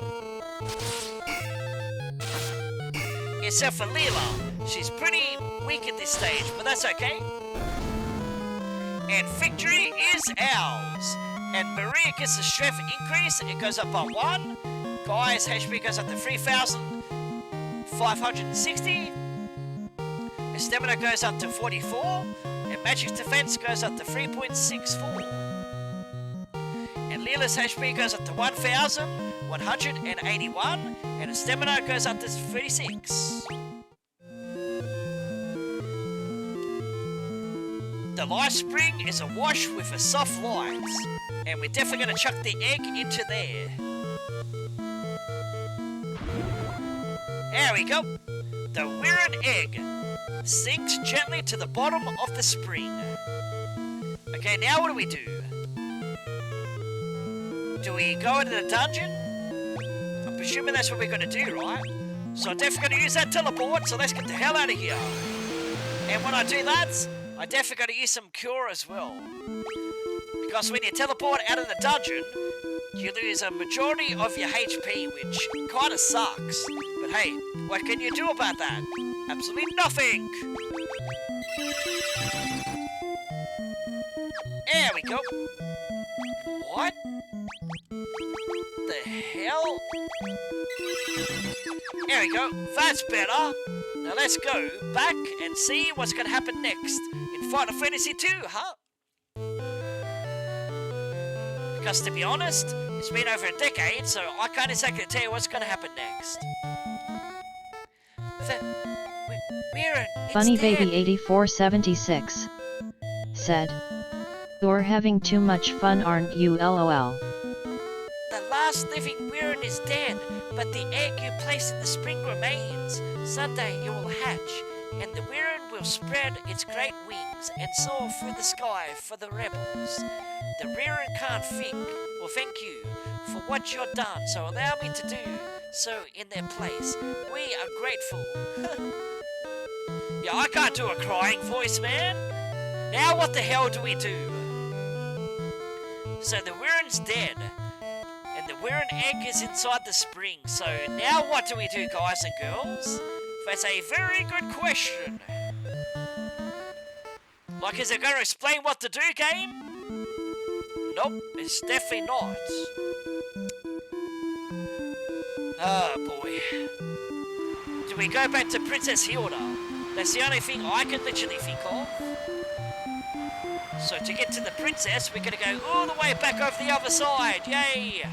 Except for Leela. She's pretty weak at this stage, but that's okay. And victory is ours. And Maria gets a strength increase. It goes up by 1. Guy's HP goes up to 3,560. His stamina goes up to 44. And magic defense goes up to 3.64. And Leela's HP goes up to 1,181. And his stamina goes up to 36. The life spring is awash with a soft light. And we're definitely going to chuck the egg into there. There we go. The Wirren egg sinks gently to the bottom of the spring. Okay, now what do we do? Do we go into the dungeon? I'm presuming that's what we're going to do, right? So I'm definitely going to use that teleport, so let's get the hell out of here. And when I do that, I definitely got to use some cure as well. Because when you teleport out of the dungeon, you lose a majority of your HP, which kind of sucks. But hey, what can you do about that? Absolutely nothing! There we go. What? The hell? There we go. That's better. Now let's go back and see what's going to happen next in Final Fantasy 2, huh? Because to be honest, it's been over a decade, so I can't exactly tell you what's going to happen next. Wirren, Funny Baby 8476 said, "You're having too much fun, aren't you? LOL. The last living Wirren is dead, but the egg you place in the spring remains. Someday it will hatch, and the Wirren will spread its great wings and soar through the sky for the rebels. The Wirren can't thank you for what you've done, so allow me to do so in their place. We are grateful." Yeah, I can't do a crying voice, man. Now what the hell do we do? So the Wirren's dead, and the Wirren egg is inside the spring. So now what do we do, guys and girls? That's a very good question. Like, is it going to explain what to do, game? Nope, it's definitely not. Oh boy. Do we go back to Princess Hilda? That's the only thing I can literally think of. So to get to the princess, we're going to go all the way back over the other side. Yay!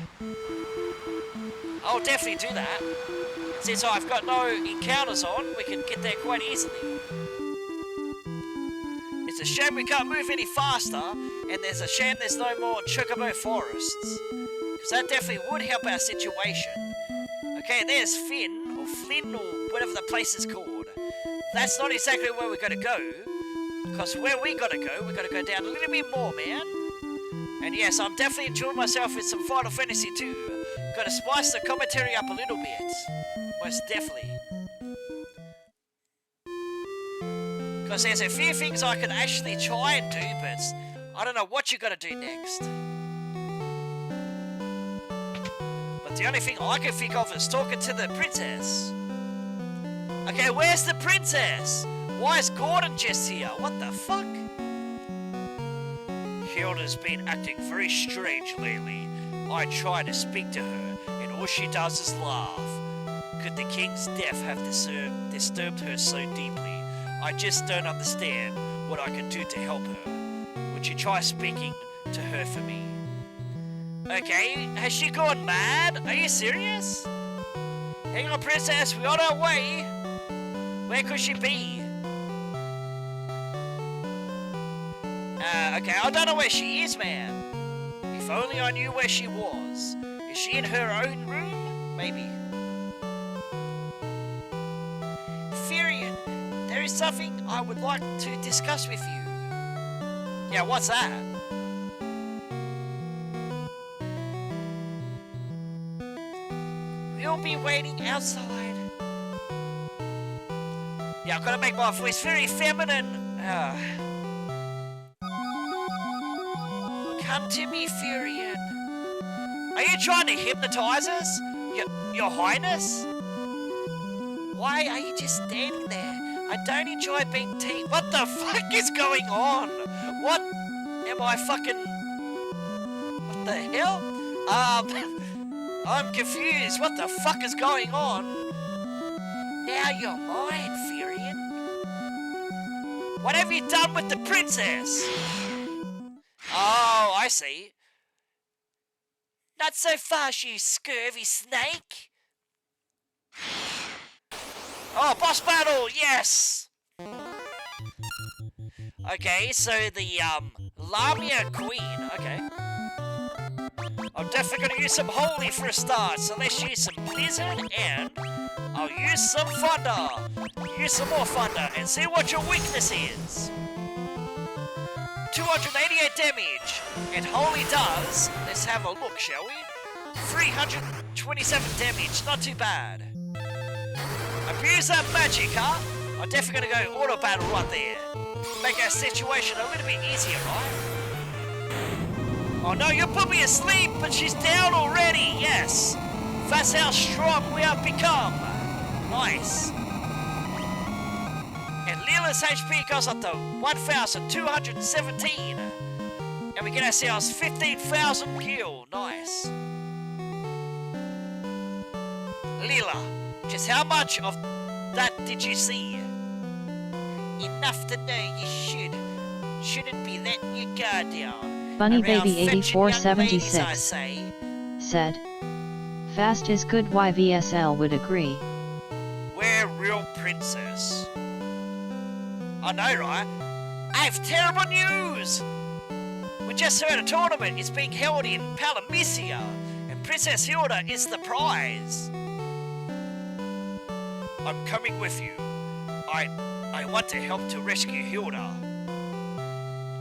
I'll definitely do that. And since I've got no encounters on, we can get there quite easily. It's a shame we can't move any faster, and there's a shame there's no more chocobo forests. Because that definitely would help our situation. Okay, there's Finn, or Flynn, or whatever the place is called. That's not exactly where we're going to go. Because where we got to go, we got to go down a little bit more, man. And yes, I'm definitely enjoying myself with some Final Fantasy 2. Got to spice the commentary up a little bit. Most definitely. Because there's a few things I could actually try and do, but I don't know what you got to do next. But the only thing I can think of is talking to the princess. Okay, where's the princess? Why is Gordon just here? What the fuck? Hilda's been acting very strange lately. I try to speak to her, and all she does is laugh. Could the king's death have disturbed her so deeply? I just don't understand what I can do to help her. Would you try speaking to her for me? Okay, has she gone mad? Are you serious? Hang on, princess, we're on our way. Where could she be? Okay, I don't know where she is, man. If only I knew where she was. Is she in her own room? Maybe. Furion, there is something I would like to discuss with you. Yeah, what's that? We'll be waiting outside. Yeah, I've got to make my voice very feminine. Come to me, Furion. Are you trying to hypnotize us? Your Highness? Why are you just standing there? I don't enjoy being teased. What the fuck is going on? What am I fucking... What the hell? I'm confused. What the fuck is going on? Now you're mine, Furion. What have you done with the princess? Oh, I see. Not so fast, you scurvy snake. Oh, boss battle, yes! Okay, so the, Lamia Queen, okay. I'm definitely gonna use some Holy for a start, so let's use some Blizzard, and I'll use some thunder. Use some more thunder and see what your weakness is. 288 damage. It wholly does. Let's have a look, shall we? 327 damage. Not too bad. Abuse that magic, huh? I'm definitely gonna go auto battle right there. Make our situation a little bit easier, right? Oh no, you put me asleep, but she's down already, yes! That's how strong we have become! Nice. And Leela's HP goes up to 1,217. And we get ourselves 15,000 gil, nice. Leela, just how much of that did you see? Enough to know you shouldn't be letting your guard down. Bunny Around Baby fetching young ladies, I 8476 say. said. Fast is good. YVSL would agree. We're real princess. I know, right? I have terrible news! We just heard a tournament is being held in Palomisia, and Princess Hilda is the prize. I'm coming with you. I want to help to rescue Hilda.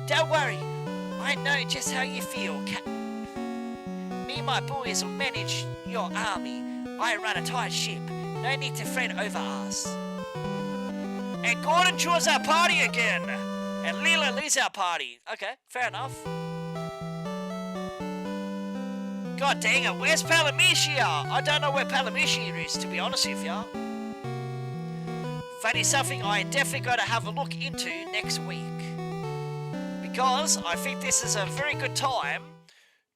Don't worry, I know just how you feel, Me and my boys will manage your army. I run a tight ship. No need to fret over us. And Gordon joins our party again. And Leela leaves our party. Okay, fair enough. God dang it, where's Palomisia? I don't know where Palomisia is, to be honest with ya. That is something I definitely got to have a look into next week. Because I think this is a very good time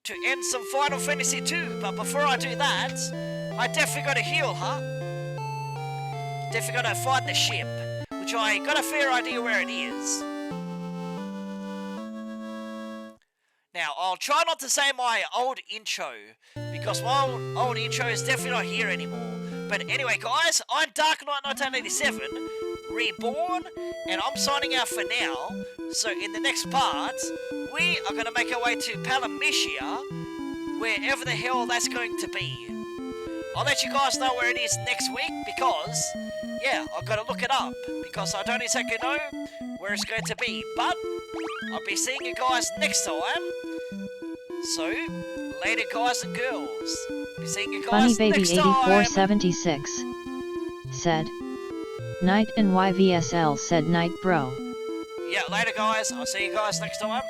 to end some Final Fantasy 2. But before I do that, I definitely got to heal, huh? Definitely got to find the ship, which I got a fair idea where it is. Now, I'll try not to say my old intro, because my old intro is definitely not here anymore. But anyway, guys, I'm Dark Knight 1987, Reborn, and I'm signing out for now. So in the next part, we are going to make our way to Palomisia, wherever the hell that's going to be. I'll let you guys know where it is next week, because, yeah, I've got to look it up, because I don't exactly know where it's going to be. But I'll be seeing you guys next time. So, later guys and girls. Be seeing you Bunny guys Baby next time. 8476 said. Night and YVSL said night bro. Yeah, later guys. I'll see you guys next time.